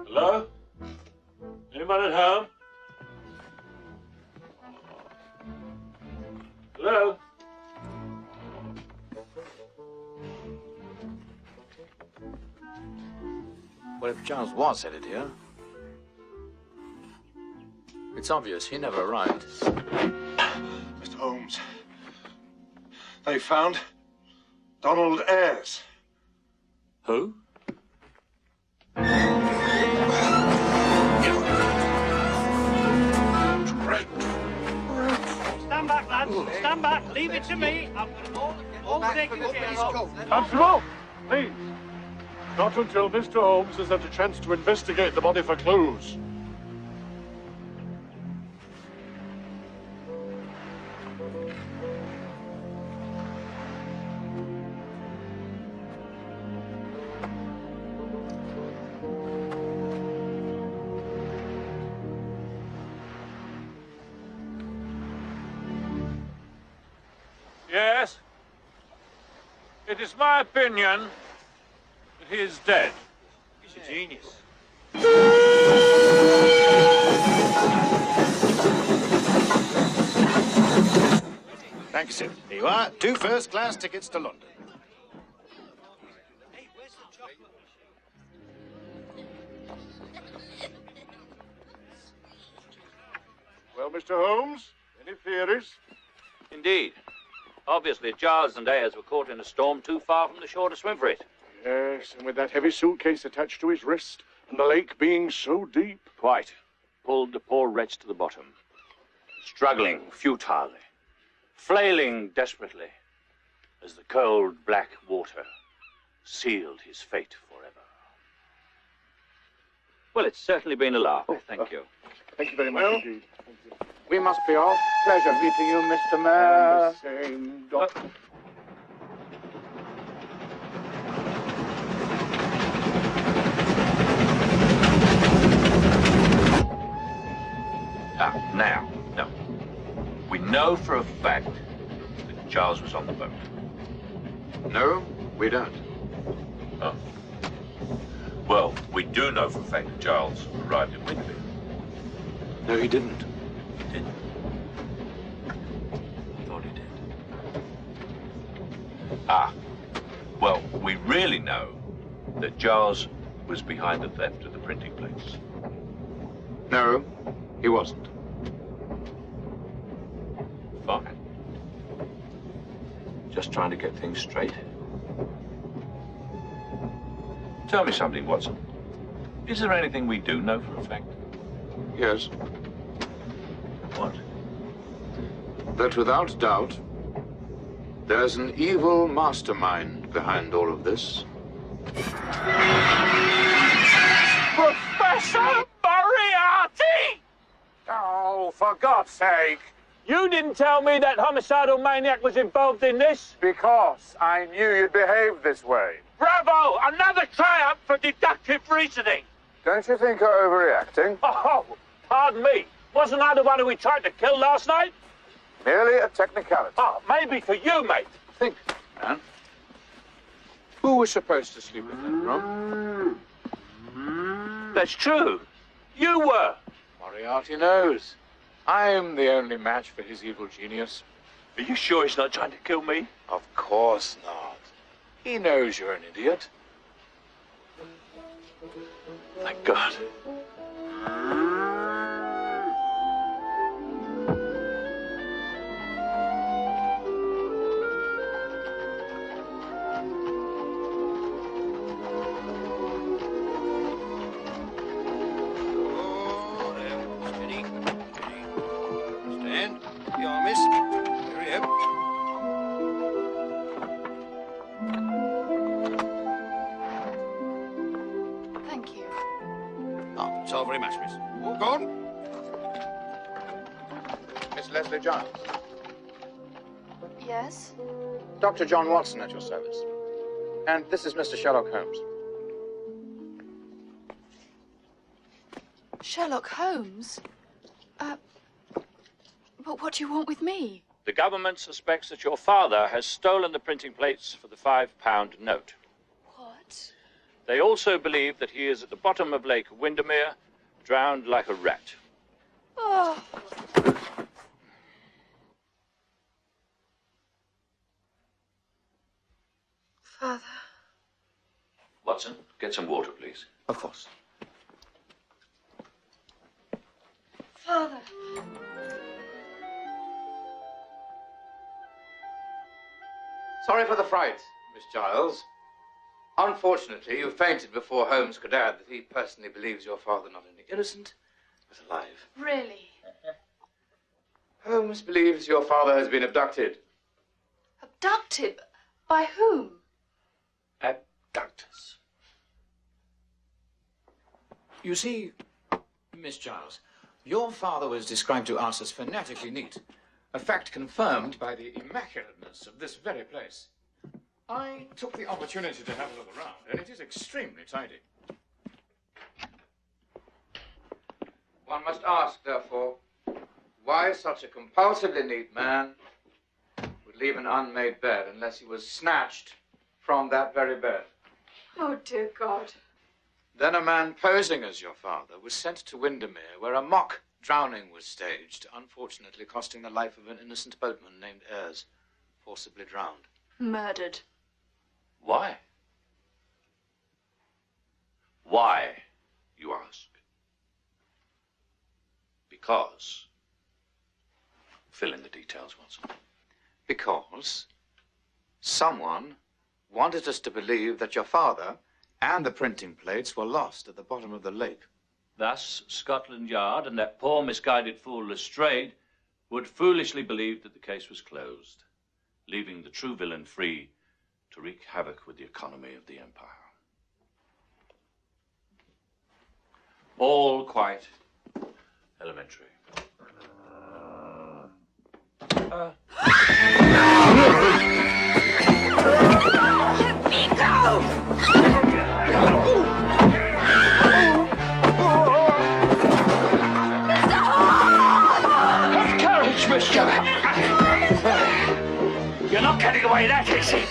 Hello? Anyone at home? Hello? Well, if Giles was headed here, it's obvious he never arrived. Mr. Holmes, they found Donald Ayres. Who? Stand back, lads. Stand back. Leave it to me. I've got all taken care of. Constable, please. Not until Mr. Holmes has had a chance to investigate the body for clues. Yes? It is my opinion that he is dead. He's a genius. Thank you, sir. Here you are. 2 first-class tickets to London. Well, Mr. Holmes, any theories? Indeed. Obviously, Giles and Ayres were caught in a storm too far from the shore to swim for it. Yes, and with that heavy suitcase attached to his wrist, and the lake being so deep. Quite. Pulled the poor wretch to the bottom. Struggling futilely. Flailing desperately. As the cold black water sealed his fate forever. Well, it's certainly been a laugh. Thank you. Thank you very much indeed. We must be off. Pleasure meeting you, Mr. Mayor. Same, Doctor. Now. No. know for a fact that Charles was on the boat? No, we don't. Oh. Well, we do know for a fact that Charles arrived in Windermere. No, he didn't. He didn't? I thought he did. Ah. Well, we really know that Giles was behind the theft of the printing plates. No, he wasn't. Fine. Just trying to get things straight. Tell me something, Watson. Is there anything we do know for a fact? Yes. What? That without doubt, there's an evil mastermind behind all of this. Professor Moriarty! Oh, for God's sake. You didn't tell me that homicidal maniac was involved in this? Because I knew you'd behave this way. Bravo! Another triumph for deductive reasoning. Don't you think you're overreacting? Oh, pardon me. Wasn't I the one who he tried to kill last night? Merely a technicality. Oh, maybe for you, mate. Think, man. Who was supposed to sleep in that room? That's true. You were. Moriarty knows. I'm the only match for his evil genius. Are you sure he's not trying to kill me? Of course not. He knows you're an idiot. Thank God. Stand. You are, miss. Hurry up. Thank you. Oh, so very much, miss. Walk on. Miss Leslie Giles. Yes? Dr. John Watson at your service. And this is Mr. Sherlock Holmes. Sherlock Holmes? But what do you want with me? The government suspects that your father has stolen the printing plates for the £5 note. What? They also believe that he is at the bottom of Lake Windermere, drowned like a rat. Oh. Father. Watson, get some water, please. Of course. Father. Sorry for the fright, Miss Giles. Unfortunately, you fainted before Holmes could add that he personally believes your father not only innocent, but alive. Really? Holmes believes your father has been abducted. Abducted? By whom? Abductors. You see, Miss Giles, your father was described to us as fanatically neat. A fact confirmed by the immaculateness of this very place. I took the opportunity to have a look around, and it is extremely tidy. One must ask, therefore, why such a compulsively neat man would leave an unmade bed unless he was snatched from that very bed. Oh, dear God. Then a man posing as your father was sent to Windermere, where a mock drowning was staged, unfortunately costing the life of an innocent boatman named Ayres, forcibly drowned. Murdered. Why? Why, you ask? Because. Fill in the details, Watson. Because someone wanted us to believe that your father and the printing plates were lost at the bottom of the lake. Thus, Scotland Yard and that poor misguided fool Lestrade would foolishly believe that the case was closed, leaving the true villain free to wreak havoc with the economy of the empire. All quite elementary. Let me go! Mr. Holmes! Swiss Giles! You're not getting away that easy!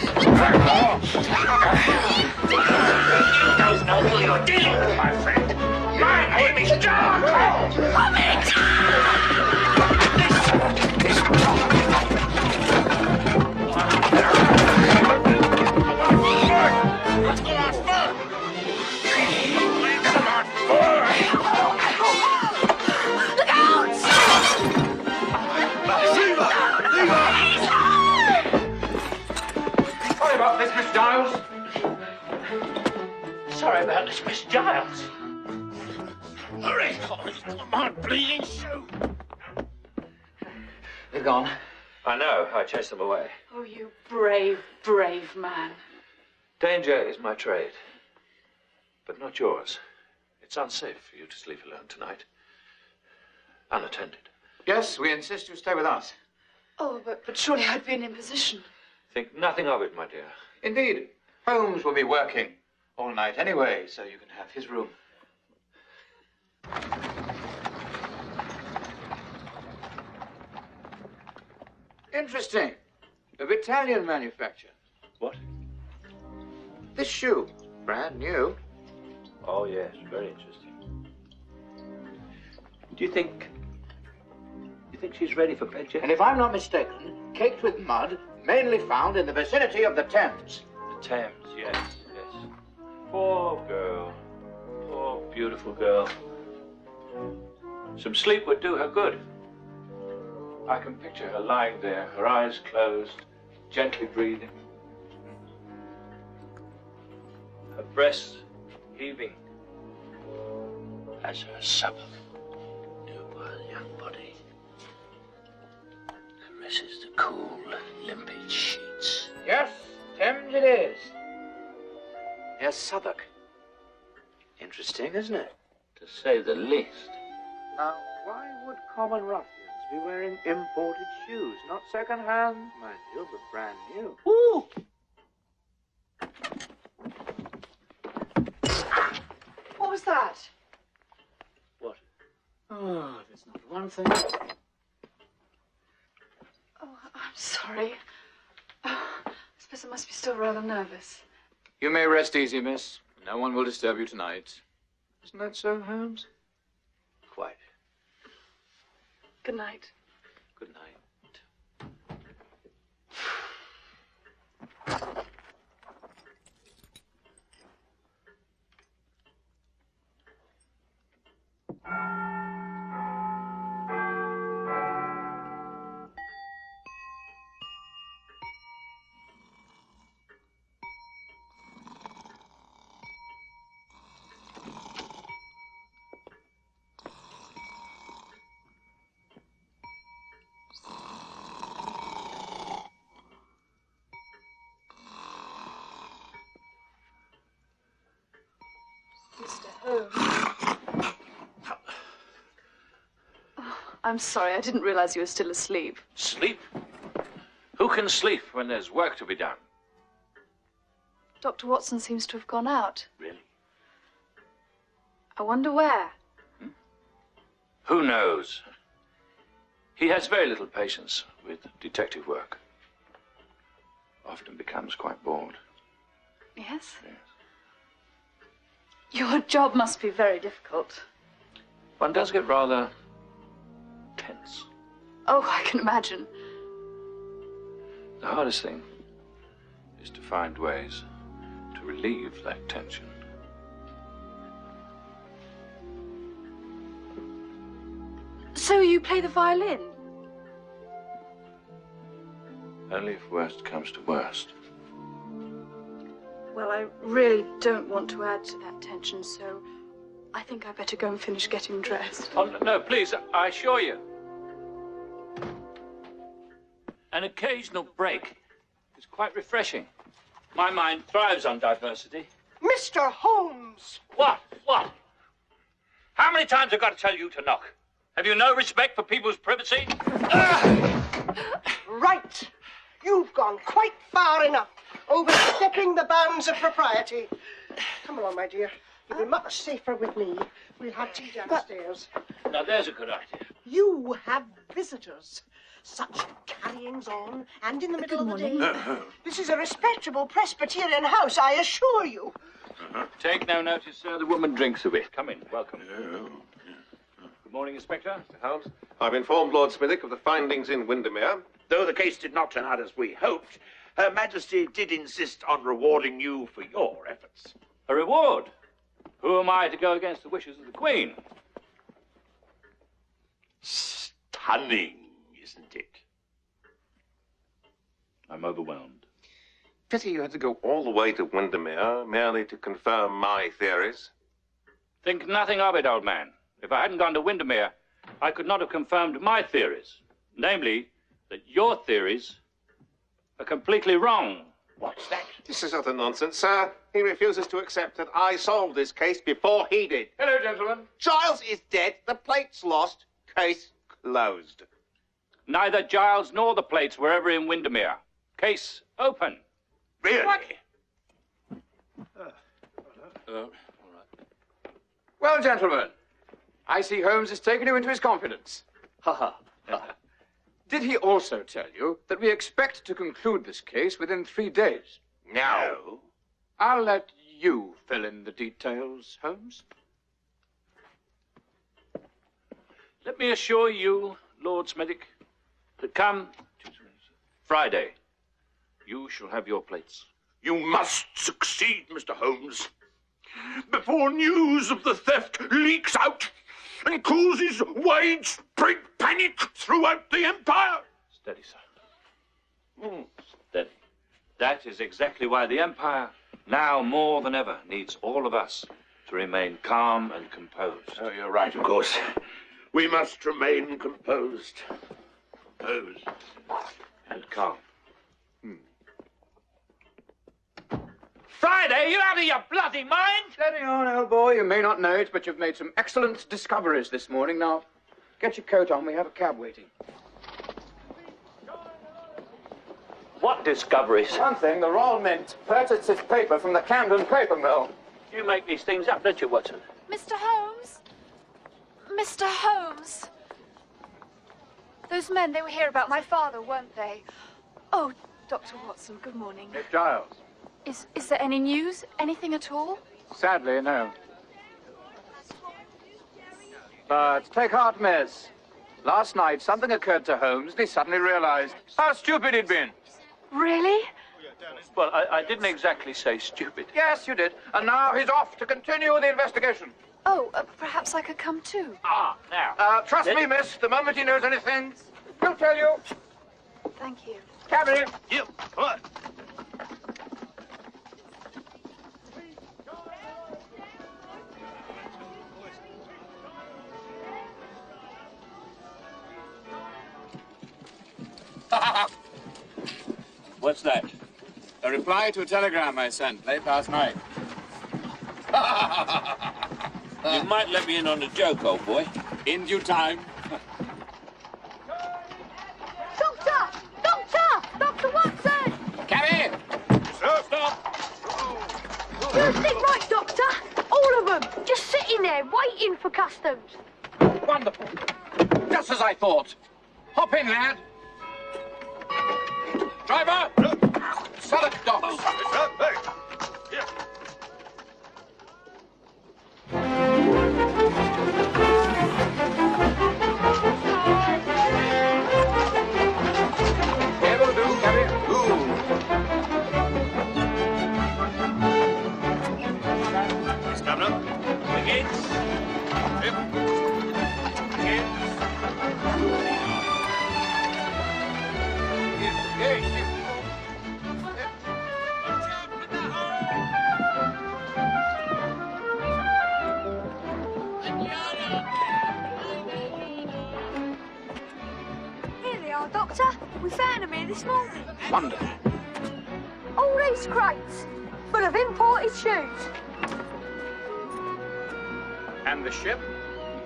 You don't know who you're dealing with, my friend! My name is John! Sorry about this, Miss Giles. Sorry about this, Miss Giles. Hurry! Come on, bleeding shoot! They're gone. I know. I chased them away. Oh, you brave, brave man. Danger is my trade, but not yours. It's unsafe for you to sleep alone tonight. Unattended. Yes, we insist you stay with us. Oh, but surely I'd be in imposition. Think nothing of it, my dear. Indeed. Holmes will be working all night anyway, so you can have his room. Interesting. Of Italian manufacture. What? This shoe, brand new. Oh, yes. Very interesting. Do you think she's ready for bed yet? And if I'm not mistaken, caked with mud, mainly found in the vicinity of the Thames. The Thames, yes, yes. Poor girl. Poor, beautiful girl. Some sleep would do her good. I can picture her lying there, her eyes closed, gently breathing. Her breasts heaving as her supple, nubile young body caresses the cool, limpid sheets. Yes, Thames it is. Yes, Southwark. Interesting, isn't it? To say the least. Now, why would common ruffians be wearing imported shoes? Not second-hand, mind you, but brand new. Woo! What was that? What? Oh, there's not one thing. Oh, I'm sorry. I suppose I must be still rather nervous. You may rest easy, miss. No one will disturb you tonight. Isn't that so, Holmes? Quite. Good night. Good night. Mr. Holmes. Oh, I'm sorry. I didn't realize you were still asleep. Sleep? Who can sleep when there's work to be done? Dr. Watson seems to have gone out. Really? I wonder where. Who knows? He has very little patience with detective work. Often becomes quite bored. Yes? Your job must be very difficult. One does get rather tense. Oh, I can imagine. The hardest thing is to find ways to relieve that tension. So you play the violin? Only if worst comes to worst. Well, I really don't want to add to that tension, so I think I better go and finish getting dressed. Oh, no, please, I assure you. An occasional break is quite refreshing. My mind thrives on diversity. Mr. Holmes! What? What? How many times have I got to tell you to knock? Have you no respect for people's privacy? Right. You've gone quite far enough, overstepping the bounds of propriety. Come along, my dear. You'll be much safer with me. We'll have tea downstairs. Now, there's a good idea. You have visitors. Such carryings on, and in the middle of the day. This is a respectable Presbyterian house, I assure you. Take no notice, sir. The woman drinks a bit. Come in. Welcome. Good morning, Inspector. Mr. Holmes, I've informed Lord Smithick of the findings in Windermere. Though the case did not turn out as we hoped, Her Majesty did insist on rewarding you for your efforts. A reward? Who am I to go against the wishes of the Queen? Stunning, isn't it? I'm overwhelmed. Pity you had to go all the way to Windermere merely to confirm my theories. Think nothing of it, old man. If I hadn't gone to Windermere, I could not have confirmed my theories. Namely, that your theories are completely wrong. What's that? This is utter nonsense, sir. He refuses to accept that I solved this case before he did. Hello, gentlemen. Giles is dead. The plate's lost. Case closed. Neither Giles nor the plates were ever in Windermere. Case open. Really? What? Well, gentlemen, I see Holmes has taken you into his confidence. Ha ha. Did he also tell you that we expect to conclude this case within 3 days? No. I'll let you fill in the details, Holmes. Let me assure you, Lord Smithick, that come Friday, you shall have your plates. You must succeed, Mr. Holmes, before news of the theft leaks out and causes widespread panic throughout the Empire. Steady, sir. Steady. That is exactly why the Empire, now more than ever, needs all of us to remain calm and composed. Oh, you're right, of course. We must remain composed. Composed. And calm. Friday, you out of your bloody mind? Steady on, old boy. You may not know it, but you've made some excellent discoveries this morning. Now, get your coat on. We have a cab waiting. What discoveries? One thing, the Royal Mint purchased its paper from the Camden paper mill. You make these things up, don't you, Watson? Mr. Holmes? Mr. Holmes? Those men, they were here about my father, weren't they? Oh, Dr. Watson, good morning. Miss Giles. Is there any news? Anything at all? Sadly, no. But take heart, miss. Last night, something occurred to Holmes, and he suddenly realized how stupid he'd been. Really? Well, I didn't exactly say stupid. Yes, you did. And now he's off to continue the investigation. Oh, perhaps I could come too. Ah, now. Trust me, miss, the moment he knows anything, he'll tell you. Thank you. Cabby. You. What? What's that? A reply to a telegram I sent late last night. You might let me in on a joke, old boy. In due time. Doctor! Doctor! Dr. Watson! Cabby! Sir, stop! You're right, Doctor. All of them. Just sitting there, waiting for customs. Wonderful. Just as I thought. Hop in, lad. Driver! Salad docks. Here. Here will do, Cabby. Miss Governor. The gates. Here they are, Doctor. We found them here this morning. Wonderful. All these crates full of imported shoes. And the ship?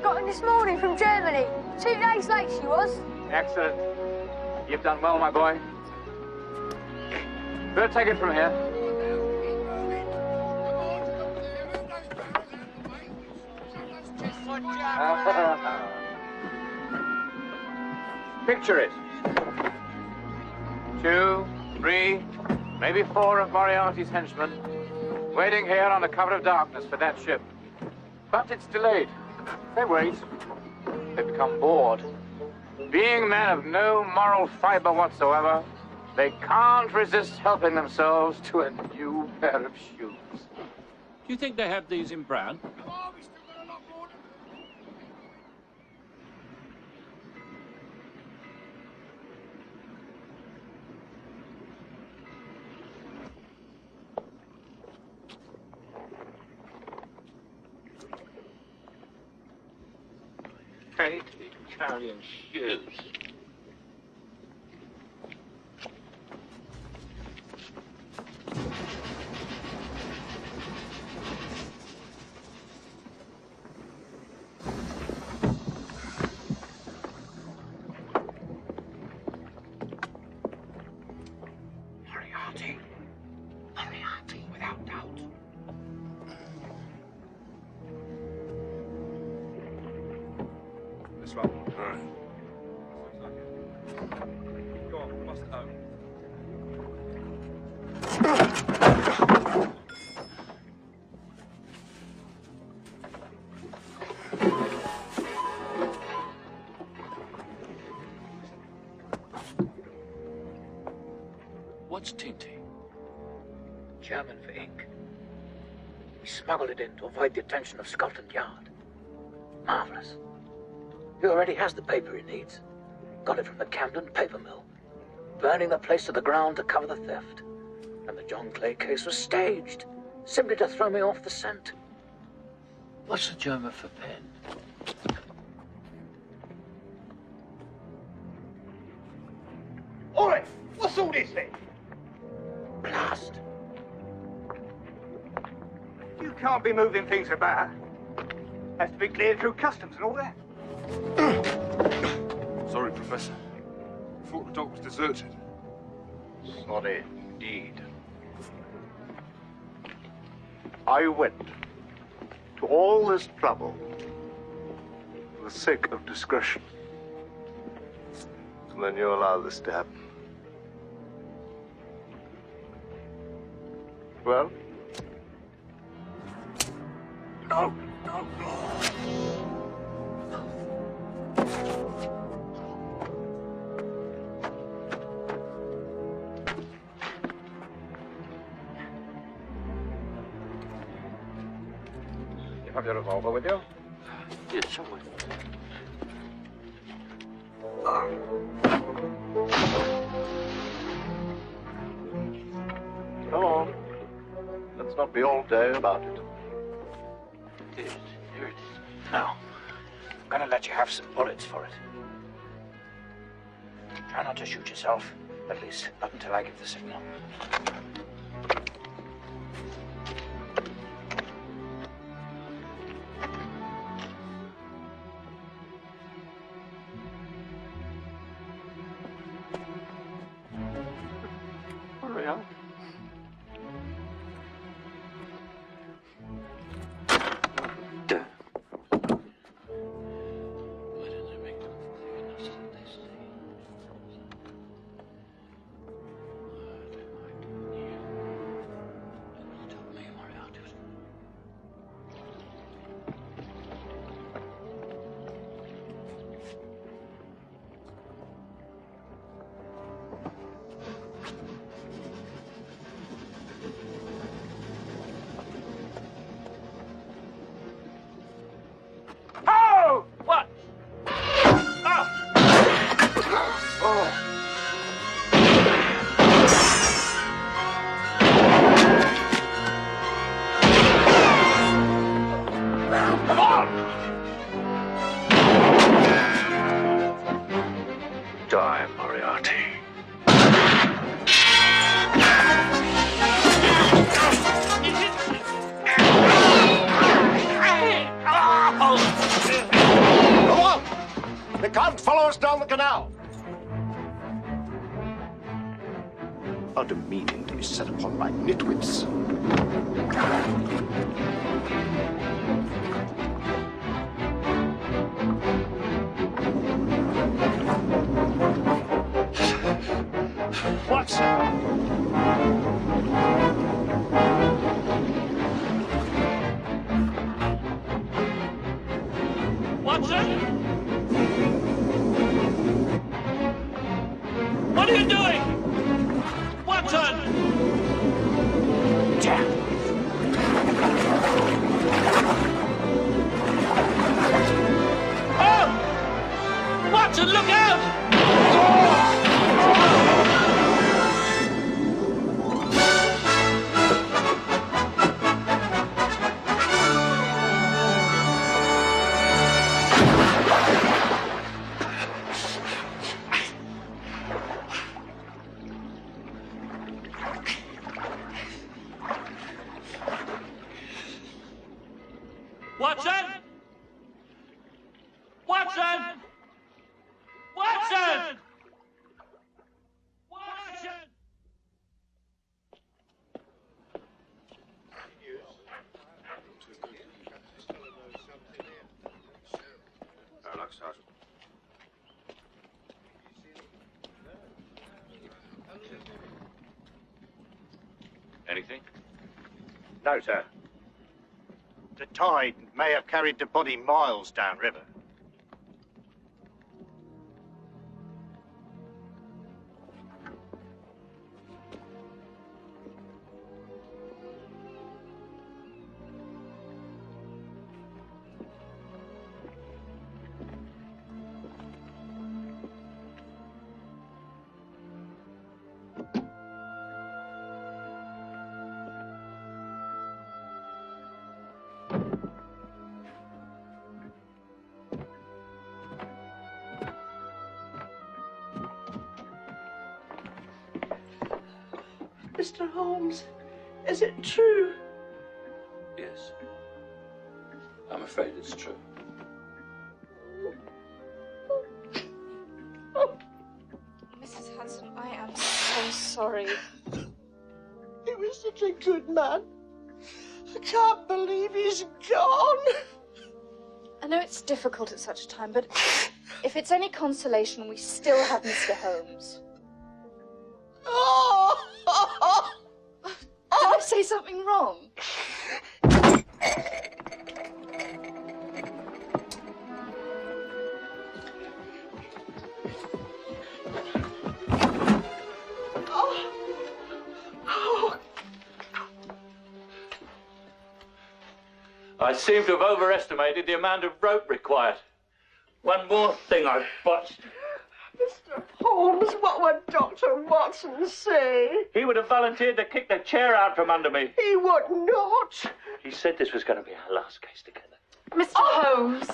Got them this morning from Germany. 2 days late she was. Excellent. You've done well, my boy. We'll take it from here. Picture it. 2, 3, maybe 4 of Moriarty's henchmen waiting here on the cover of darkness for that ship. But it's delayed. They wait. They become bored. Being men of no moral fiber whatsoever, they can't resist helping themselves to a new pair of shoes. Do you think they have these in brown? Hate Italian shoes. Moriarty, without doubt. This one. All right. Go on, bust it open. What's Tinty? German for ink. He smuggled it in to avoid the attention of Scotland Yard. Marvelous. He already has the paper he needs. Got it from the Camden paper mill. Burning the place to the ground to cover the theft. And the John Clay case was staged, simply to throw me off the scent. What's the German for pen? All right, what's all this then? Blast. You can't be moving things about. Has to be cleared through customs and all that. Sorry, Professor. Thought the dock was deserted. Sorry, indeed. I went to all this trouble for the sake of discretion. And then you allow this to happen. Well? No, no, no. You have your revolver with you? Yes, somewhere. Come on. Let's not be all day about it. Here it is. Now, I'm gonna let you have some bullets for it. Try not to shoot yourself. At least, not until I give the signal. Hurry up. Oh! What? Come on! Die, Moriarty. Go on! They can't follow us down the canal. How demeaning to be set upon by nitwits. are you doing? Watson! Oh! Watson, look out! Watson! Watson! Watson! Watson! Our luck, Sergeant. Anything? No, sir. The tide may have carried the body miles downriver. Mr. Holmes, is it true? Yes. I'm afraid it's true. Mrs. Hudson, I am so sorry. He was such a good man. I can't believe he's gone. I know it's difficult at such a time, but if it's any consolation, we still have Mr. Holmes. Oh! Did I say something wrong? I seem to have overestimated the amount of rope required. One more thing I've botched. Mr. Holmes, what would Dr. Watson say? He would have volunteered to kick the chair out from under me. He would not. He said this was going to be our last case together. Mr. Holmes!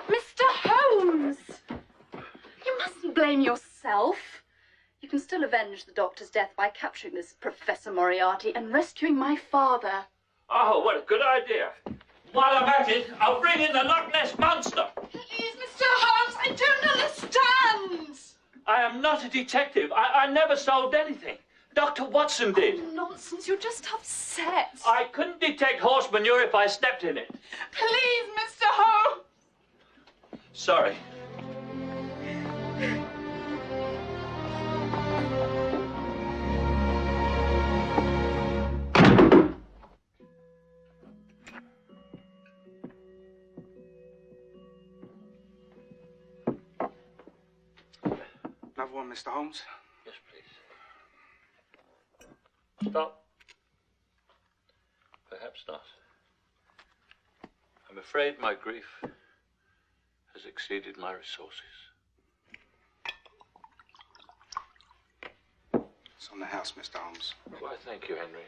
Mr. Holmes! You mustn't blame yourself. You can still avenge the doctor's death by capturing this Professor Moriarty and rescuing my father. Oh, what a good idea. While I'm at it, I'll bring in the Loch Ness Monster. Please, Mr. Holmes, I don't understand. I am not a detective. I never solved anything. Dr. Watson did. Oh, nonsense, you're just upset. I couldn't detect horse manure if I stepped in it. Please, Mr. Holmes. Sorry. Another one, Mr. Holmes? Yes, please. Stop. Perhaps not. I'm afraid my grief has exceeded my resources. It's on the house, Mr. Holmes. Why, thank you, Henry.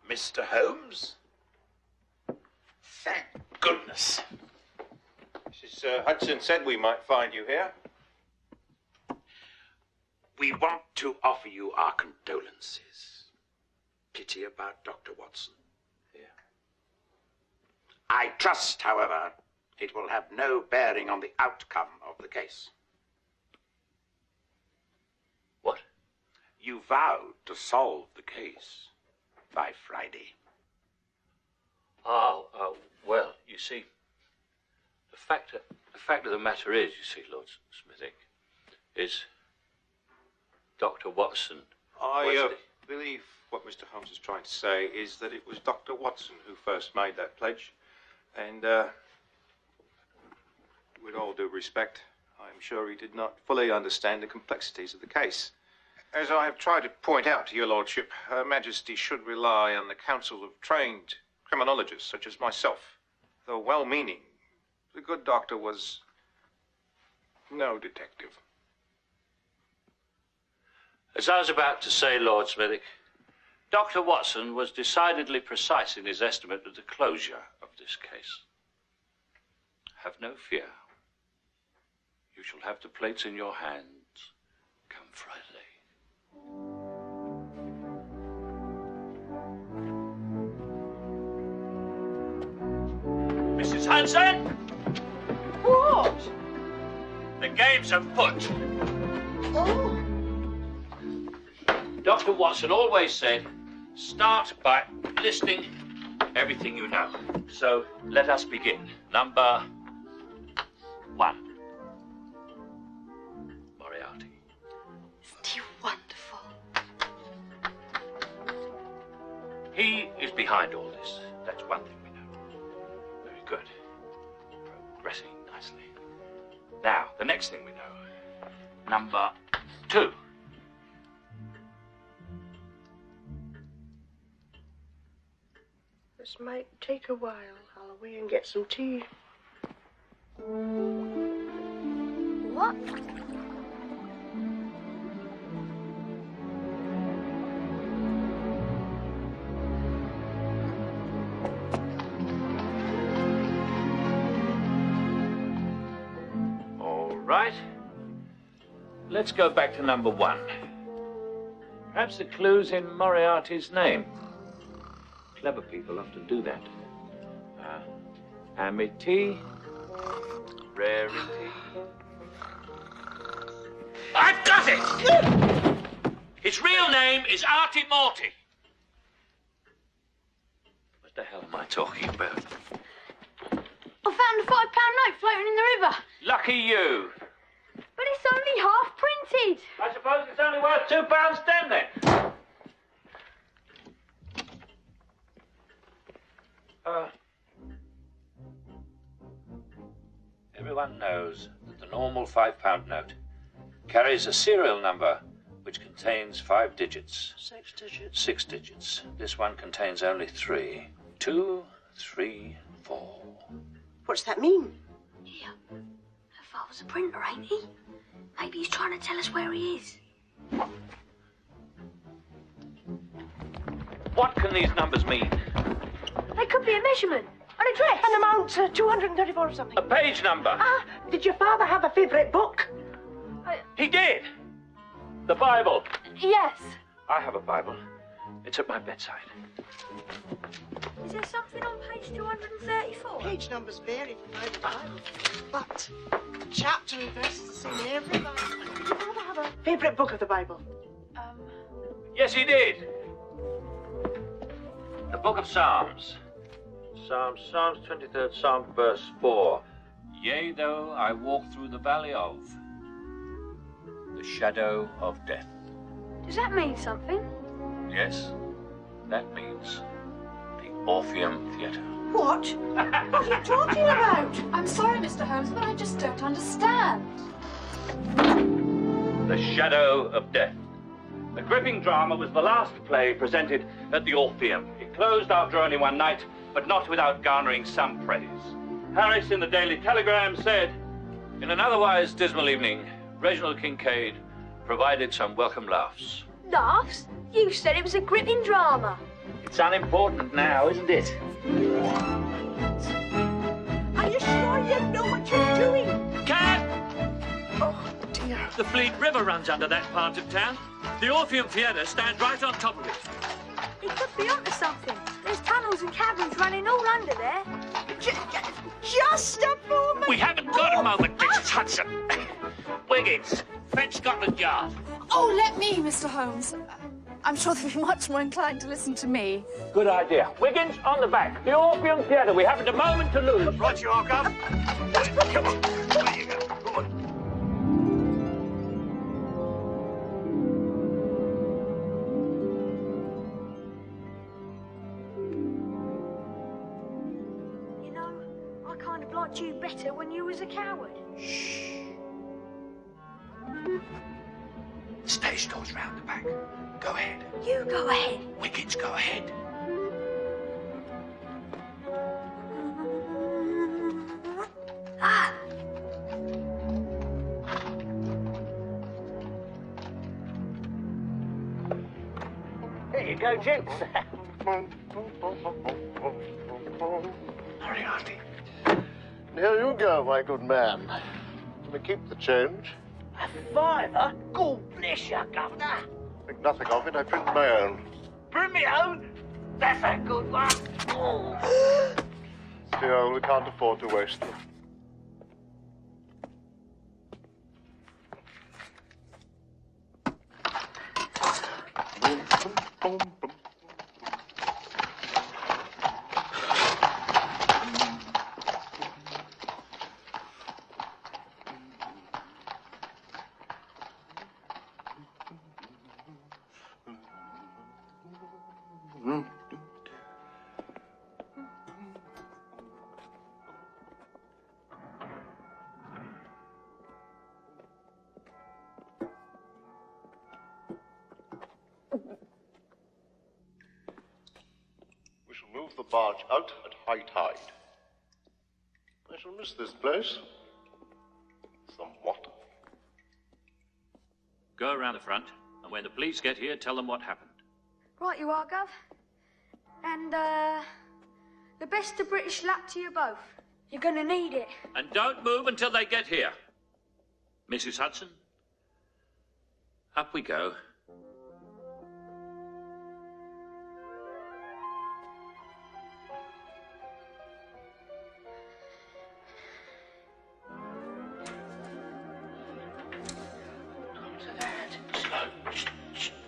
Mr. Holmes? Thank goodness. Mrs. Hudson said we might find you here. We want to offer you our condolences. Pity about Dr. Watson. Yeah. I trust, however, it will have no bearing on the outcome of the case. What? You vowed to solve the case by Friday. Oh, well, you see, the fact of the matter is, you see, Lord Smithick, is Dr. Watson. I believe what Mr. Holmes is trying to say is that it was Dr. Watson who first made that pledge, and with all due respect, I'm sure he did not fully understand the complexities of the case. As I have tried to point out to your lordship, Her Majesty should rely on the counsel of trained criminologists such as myself. Though well-meaning, the good doctor was no detective. As I was about to say, Lord Smithick, Dr. Watson was decidedly precise in his estimate of the closure of this case. Have no fear. You shall have the plates in your hands come Friday. Mrs. Hanson? What? The game's afoot. Oh. Dr. Watson always said, start by listing everything you know. So let us begin. Number 1. Moriarty. Isn't he wonderful? He is behind all this. That's one thing we know. Very good. Progressing nicely. Now, the next thing we know. Number 2. This might take a while. I'll away and get some tea. What? All right. Let's go back to number 1. Perhaps the clue's in Moriarty's name. Clever people often do that. Amity, rarity. I've got it! His real name is Artie Morty. What the hell am I talking about? I found a £5 note floating in the river. Lucky you. But it's only half printed. I suppose it's only worth £2.10 then. Everyone knows that the normal £5 note carries a serial number which contains 5 digits. 6 digits. 6 digits. This one contains only 3. 2, 3, 4. What's that mean? Here, her father's a printer, ain't he? Maybe he's trying to tell us where he is. What can these numbers mean? They could be a measurement, an address. An amount, 234 or something. A page number. Did your father have a favourite book? He did. The Bible. Yes. I have a Bible. It's at my bedside. Is there something on page 234? Page numbers vary from Bible to Bible, but the chapter and verse is the same in every Bible. Did your father have a favourite book of the Bible? Yes, he did. The Book of Psalms. Psalms 23rd Psalm, verse 4. Yea, though I walk through the valley of the shadow of death. Does that mean something? Yes, that means the Orpheum Theatre. What? What are you talking about? I'm sorry, Mr. Holmes, but I just don't understand. The Shadow of Death. The gripping drama was the last play presented at the Orpheum. It closed after only one night, but not without garnering some praise. Harris in the Daily Telegram said, in an otherwise dismal evening, Reginald Kincaid provided some welcome laughs. Laughs? You said it was a gripping drama. It's unimportant now, isn't it? Are you sure you know what you're doing? Cat! Oh, dear. The Fleet River runs under that part of town. The Orpheum Theatre stands right on top of it. He could be onto something. There's tunnels and caverns running all under there. Just a moment. We haven't got a moment, Mrs. Hudson. Wiggins, fetch Scotland Yard. Oh, let me, Mr. Holmes. I'm sure they'll be much more inclined to listen to me. Good idea. Wiggins, on the back. The Orpheum Theatre. We haven't a moment to lose. Right, you are, Gov. Come on. There you go. Go on. You know, I kind of liked you better when you was a coward. Stage door's round the back. Go ahead. You go ahead. Wickets, go ahead. Ah! Here you go, gents. Moriarty. Here you go, my good man. Let me keep the change. A fiver? God bless you, Governor. Think nothing of it. I print my own. Bring me home. That's a good one. Still, we can't afford to waste them. We shall move the barge out at high tide. I shall miss this place. Somewhat. Go around the front, and when the police get here, tell them what happened. Right you are, Gov. And, the best of British luck to you both. You're gonna need it. And don't move until they get here. Mrs. Hudson, up we go.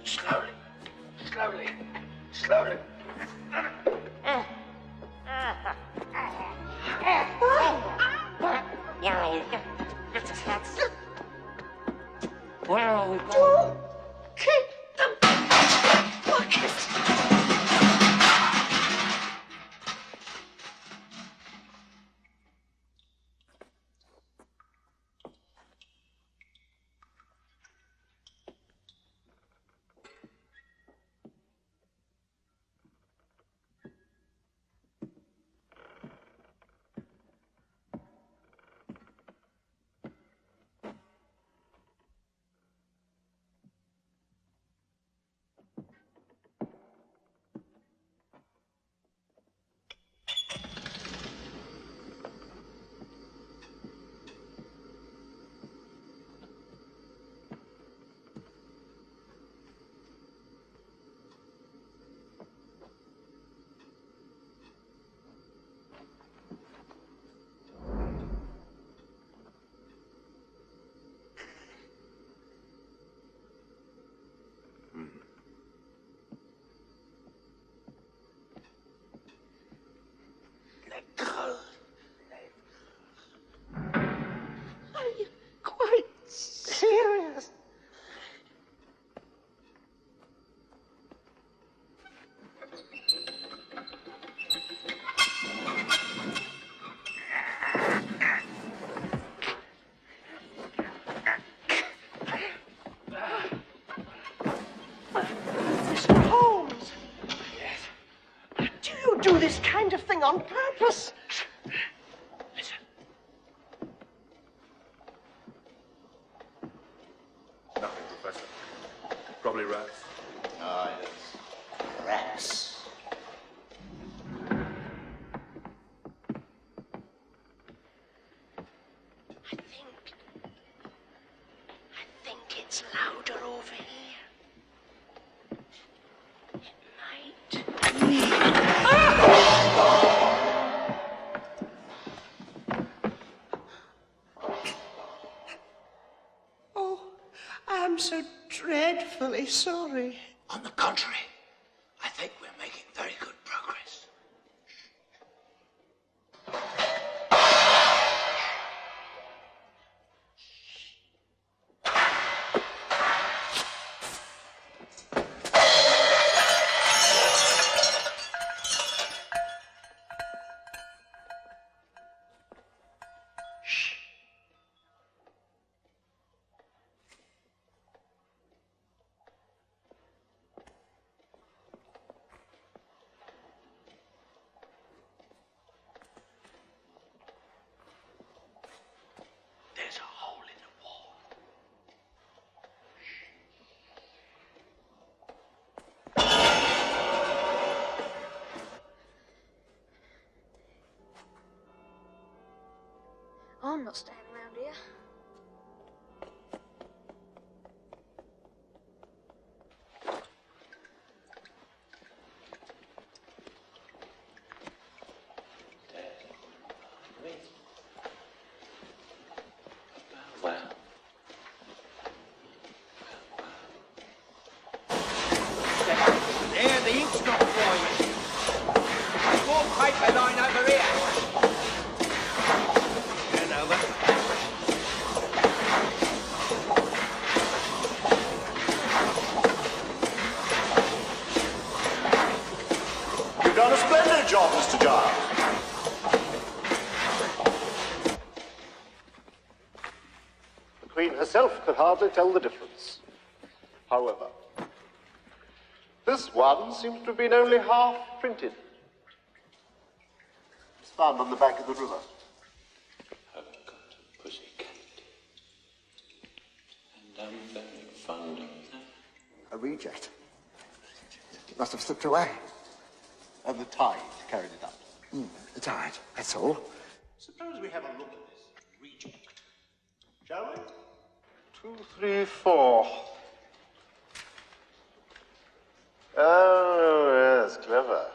Slowly. Slowly. Slowly. Where are we going? Keep the bucket! Are you quite serious? Mr. Holmes! Yes? Do you do this kind of thing on purpose? Nothing, Professor. Probably rats. Ah, yes. Rats. I think it's louder over here. It Oh, I'm so dreadfully sorry. On the contrary, I think we're making very good progress. I'm not staying around here. There, the ink's not drying. More paper line over here. Turn over. You've done a splendid job, Mr. Giles. The Queen herself could hardly tell the difference. However, this one seems to have been only half printed. It's found on the bank of the river. I've got a pussycat. And I'm very fond of that. A reject. It must have slipped away. And the tide carried it up. The tide, that's all. Suppose we have a look at this reject. Shall we? 2, 3, 4. Oh, yes, clever.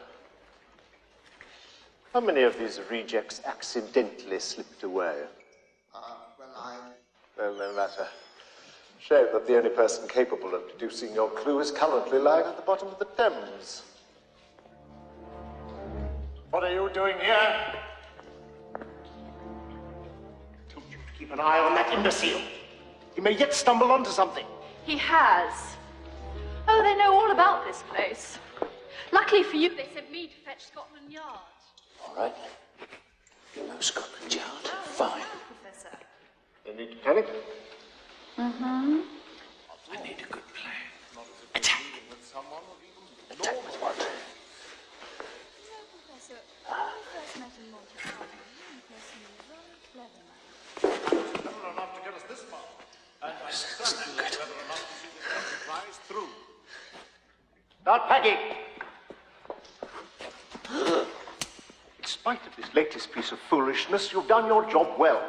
How many of these rejects accidentally slipped away? Well, no matter. Shame that the only person capable of deducing your clue is currently lying at the bottom of the Thames. What are you doing here? Told you to keep an eye on that imbecile. He may yet stumble onto something. He has. Oh, they know all about this place. Luckily for you, they sent me to fetch Scotland Yard. All right. You know Scotland Yard. Fine. Professor. You need to panic? Mm-hmm. I need a good plan. Attack. Attack with what? Professor, when we first met in Monte Carlo, you impressed me very clever man. Clever enough to get us this far. And I'm certainly clever enough to see this enterprise through. Start packing. In spite of this latest piece of foolishness, you've done your job well.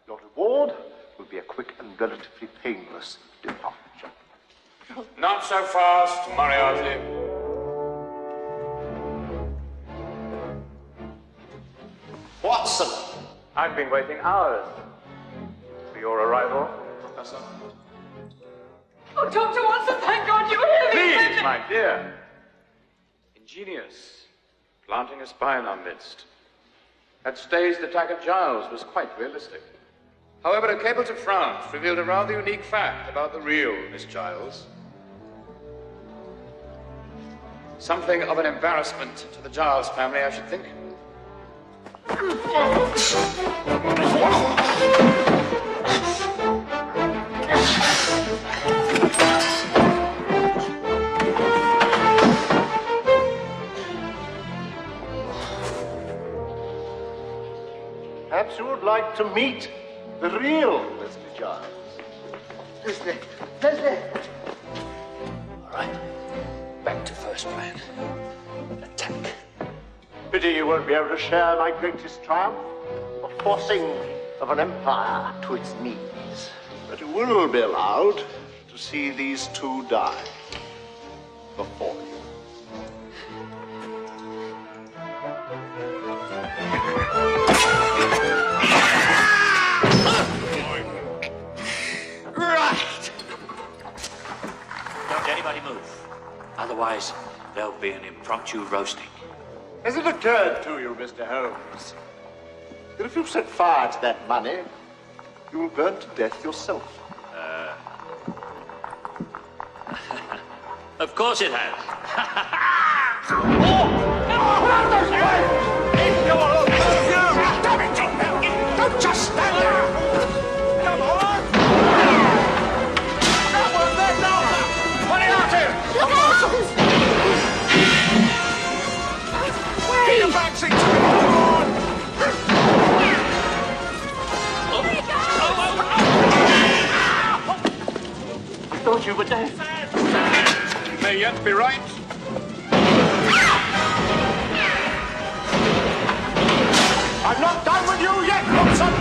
Your reward will be a quick and relatively painless departure. Not so fast, Moriarty. Watson! I've been waiting hours for your arrival, Professor. Oh, Dr. Watson, thank God you were here! Please, my dear. Ingenious. Planting a spy in our midst. That staged attack at Giles was quite realistic. However, a cable to France revealed a rather unique fact about the real Miss Giles. Something of an embarrassment to the Giles family, I should think. Perhaps you would like to meet the real Mr. Giles. Leslie! Leslie! All right. Back to first plan. Attack. Pity you won't be able to share my greatest triumph, the forcing of an empire to its knees. But you will be allowed to see these two die before you. Right! Don't anybody move. Otherwise, there'll be an impromptu roasting. Has it occurred to you, Mr. Holmes, that if you set fire to that money, you will burn to death yourself? Of course it has. Don't just stand there! Come on! That one there, now! Put it out here! Come on! Get your back seat! Come on! I thought you were dead. You may yet be right. I'm not done with you yet, Watson!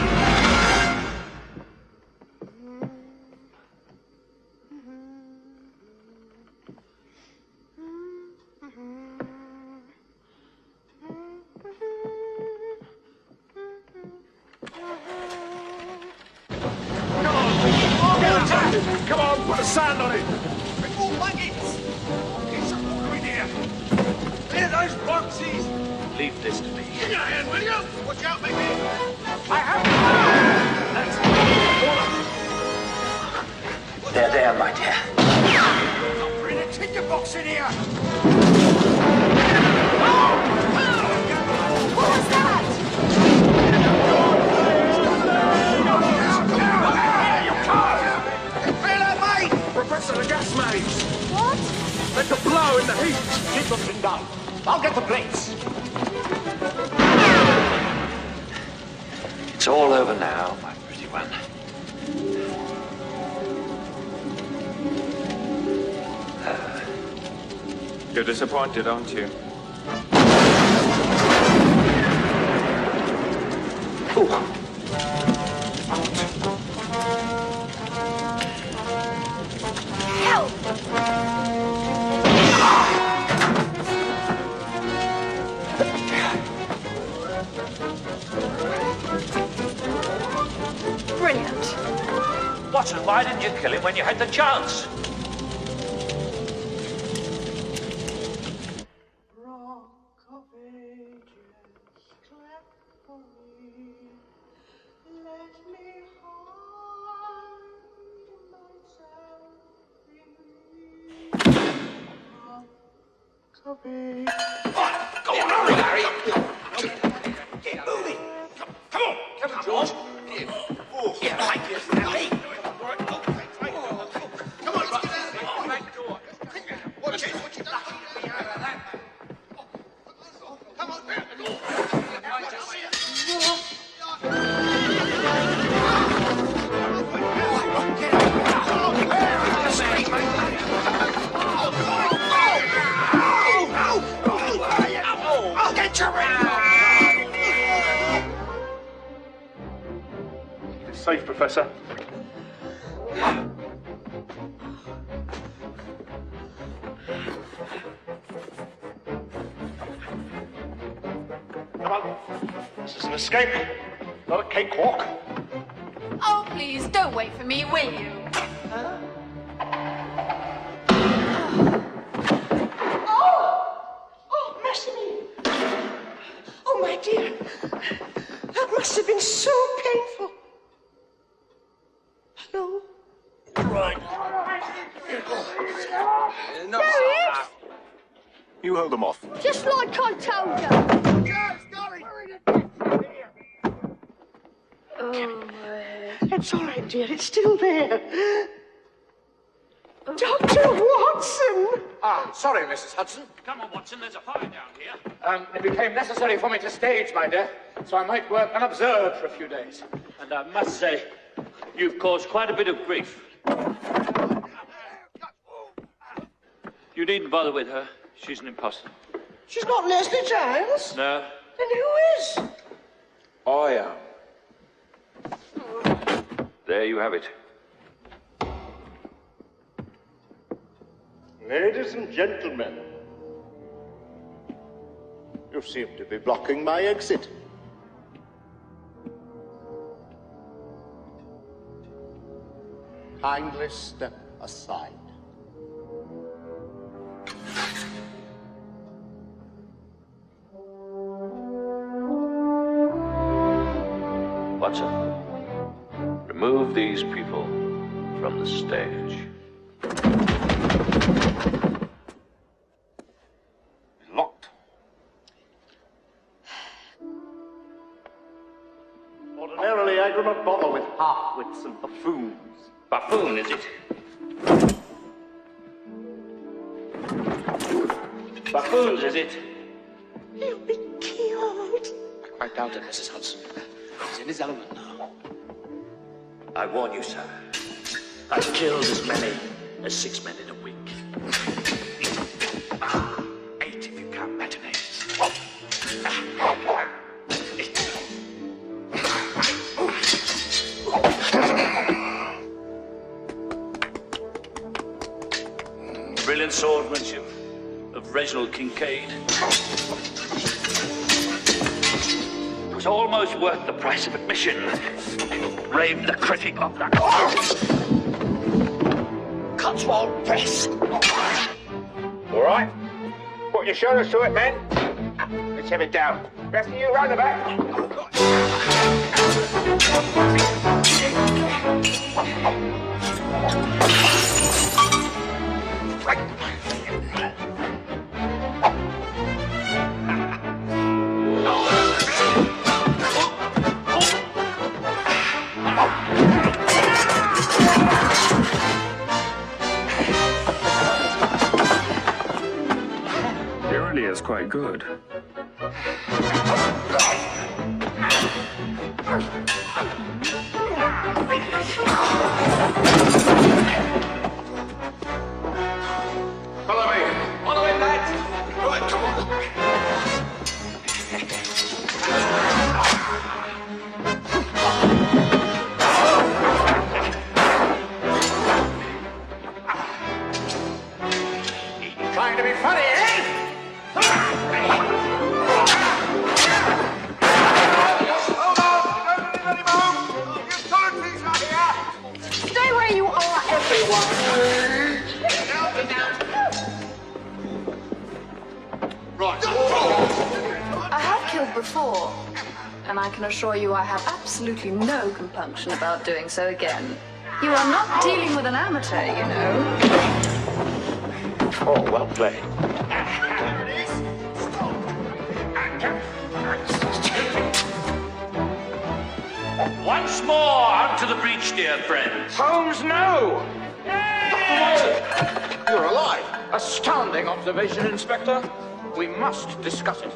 Come on, put the sand on it. Bring more buckets. Get some water in here. Clear those boxes. Leave this to me. Give me a hand, will you? Watch out, baby. I have. There, my dear. Bring a tinder box in here. What was that? Professor, the gas mains. What? Let the blow in the heat. Keep them pinned down. I'll get the plates. It's all over now, my pretty one. You're disappointed, aren't you? Help! Brilliant. Watson, why didn't you kill him when you had the chance? Go on, hurry, Larry. Get moving. Come on. Come on, George. Yeah, like this, Larry. Come on, let's get out of here. Watch it. Come on, I'll get you around. It's safe, Professor. Come on. This is an escape, not a cakewalk. Oh, please, don't wait for me, will you? Oh, mercy me. Oh, my dear. That must have been so painful. Hello? Right. Darius! You hold them off. Just like I told you. Oh, it's all right, dear. It's still there. Dr. Watson! Ah, sorry, Mrs. Hudson. Come on, Watson, there's a fire down here. It became necessary for me to stage my death, so I might work unobserved for a few days. And I must say, you've caused quite a bit of grief. You needn't bother with her. She's an imposter. She's not Leslie Giles? No. Then who is? I am. There you have it. Ladies and gentlemen, you seem to be blocking my exit. Kindly step aside. Watson, remove these people from the stage. Locked. Ordinarily, I do not bother with half-wits and buffoons. Buffoon, is it? Buffoons, is it? He'll be killed. I quite doubt it, Mrs. Hudson. He's in his element now. I warn you, sir. I've killed as many as 6 men in a week. 8 if you count matinees. Brilliant swordsmanship of Reginald Kincaid. It was almost worth the price of admission. Raved the critic of the court. Cotswold Press. All right. Put your shoulders to it, men. Let's have it down. Rest of you round the back. It really is quite good. Follow me. On the way, lads. Right, come on. Trying to be funny, eh? Stay where you are, everyone. I have killed before, and I can assure you I have absolutely no compunction about doing so again. You are not dealing with an amateur, you know. Oh, well played. Once more, out to the breach, dear friends. Holmes, no! You're alive. Astounding observation, Inspector. We must discuss it.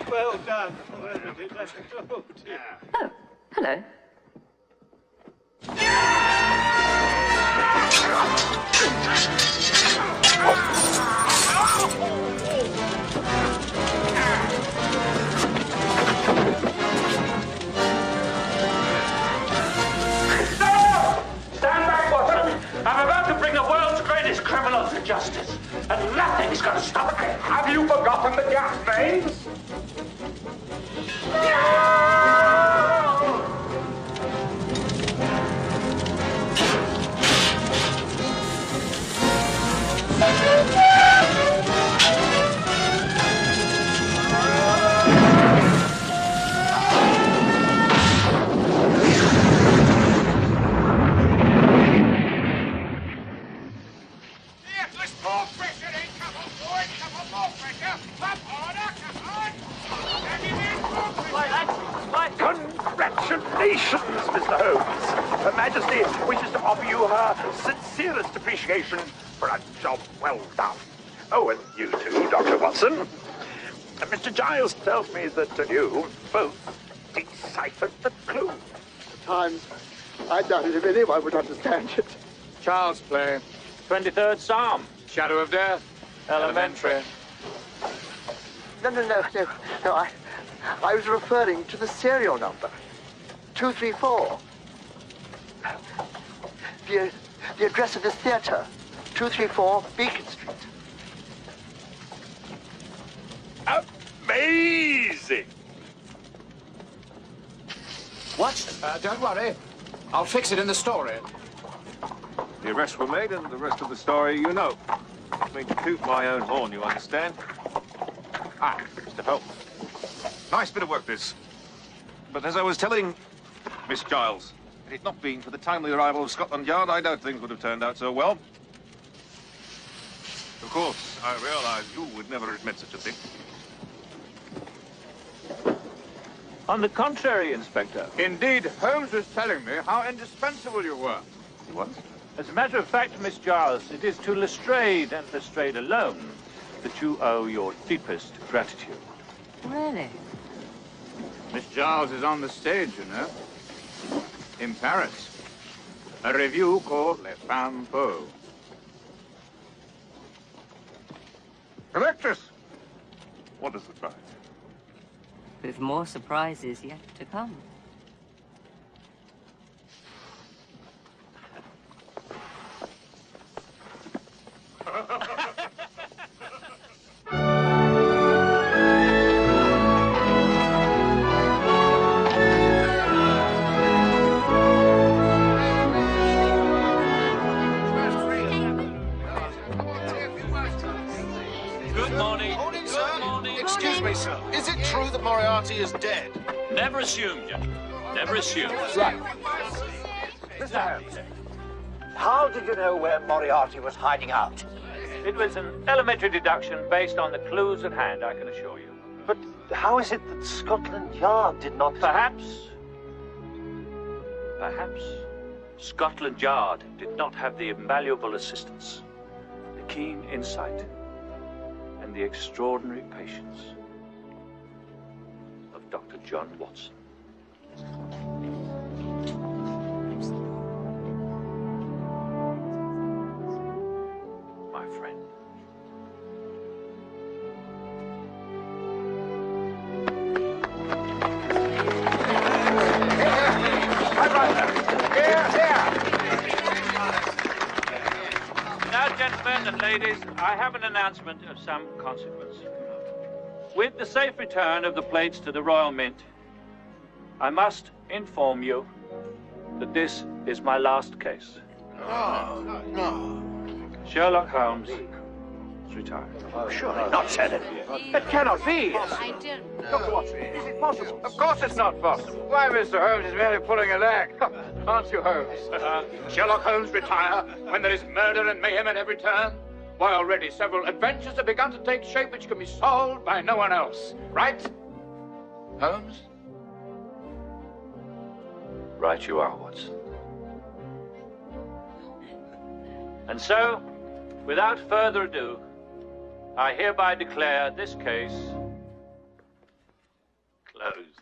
Well done. Oh, hello. Stand back, Watson. I'm about to bring the world's greatest criminal to justice, and nothing's going to stop me. Have you forgotten the gas mains? Congratulations, Mr. Holmes. Her Majesty wishes to offer you her sincerest appreciation for a job well done. Oh, and you too, Dr. Watson. Mr. Giles tells me that you both deciphered the clue. At times, I doubted if anyone would understand it. Child's play. 23rd Psalm. Shadow of Death. Elementary. No. I was referring to the serial number. 234. The address of this theatre. 234 Beacon Street. Amazing! What? Don't worry. I'll fix it in the story. The arrests were made, and the rest of the story you know. I mean to toot my own horn, you understand? Ah, Mr. Holmes. Nice bit of work, this. But as I was telling Miss Giles, had it not been for the timely arrival of Scotland Yard, I doubt things would have turned out so well. Of course, I realize you would never admit such a thing. On the contrary, Inspector. Indeed, Holmes was telling me how indispensable you were. What? As a matter of fact, Miss Giles, it is to Lestrade and Lestrade alone that you owe your deepest gratitude. Really? Miss Giles is on the stage, you know. In Paris. A review called Les Femmes Faux. Electress! What a surprise. With more surprises yet to come. Moriarty is dead. Never assume, gentlemen. Never assume. Right. Mr. Holmes, how did you know where Moriarty was hiding out? It was an elementary deduction based on the clues at hand, I can assure you. But how is it that Scotland Yard did not... Perhaps Scotland Yard did not have the invaluable assistance, the keen insight, and the extraordinary patience of Dr. John Watson. My friend. Now, gentlemen and ladies, I have an announcement of some consequence. With the safe return of the plates to the Royal Mint, I must inform you that this is my last case. No. Sherlock Holmes is retired. Oh, surely not, Shannon. That cannot be. I don't know. Dr. Watson, is it possible? Of course it's not possible. Why, Mr. Holmes is merely pulling a leg. Aren't you, Holmes? Sherlock Holmes retire when there is murder and mayhem at every turn? Why, already several adventures have begun to take shape which can be solved by no one else. Right? Holmes? Right you are, Watson. And so, without further ado, I hereby declare this case closed.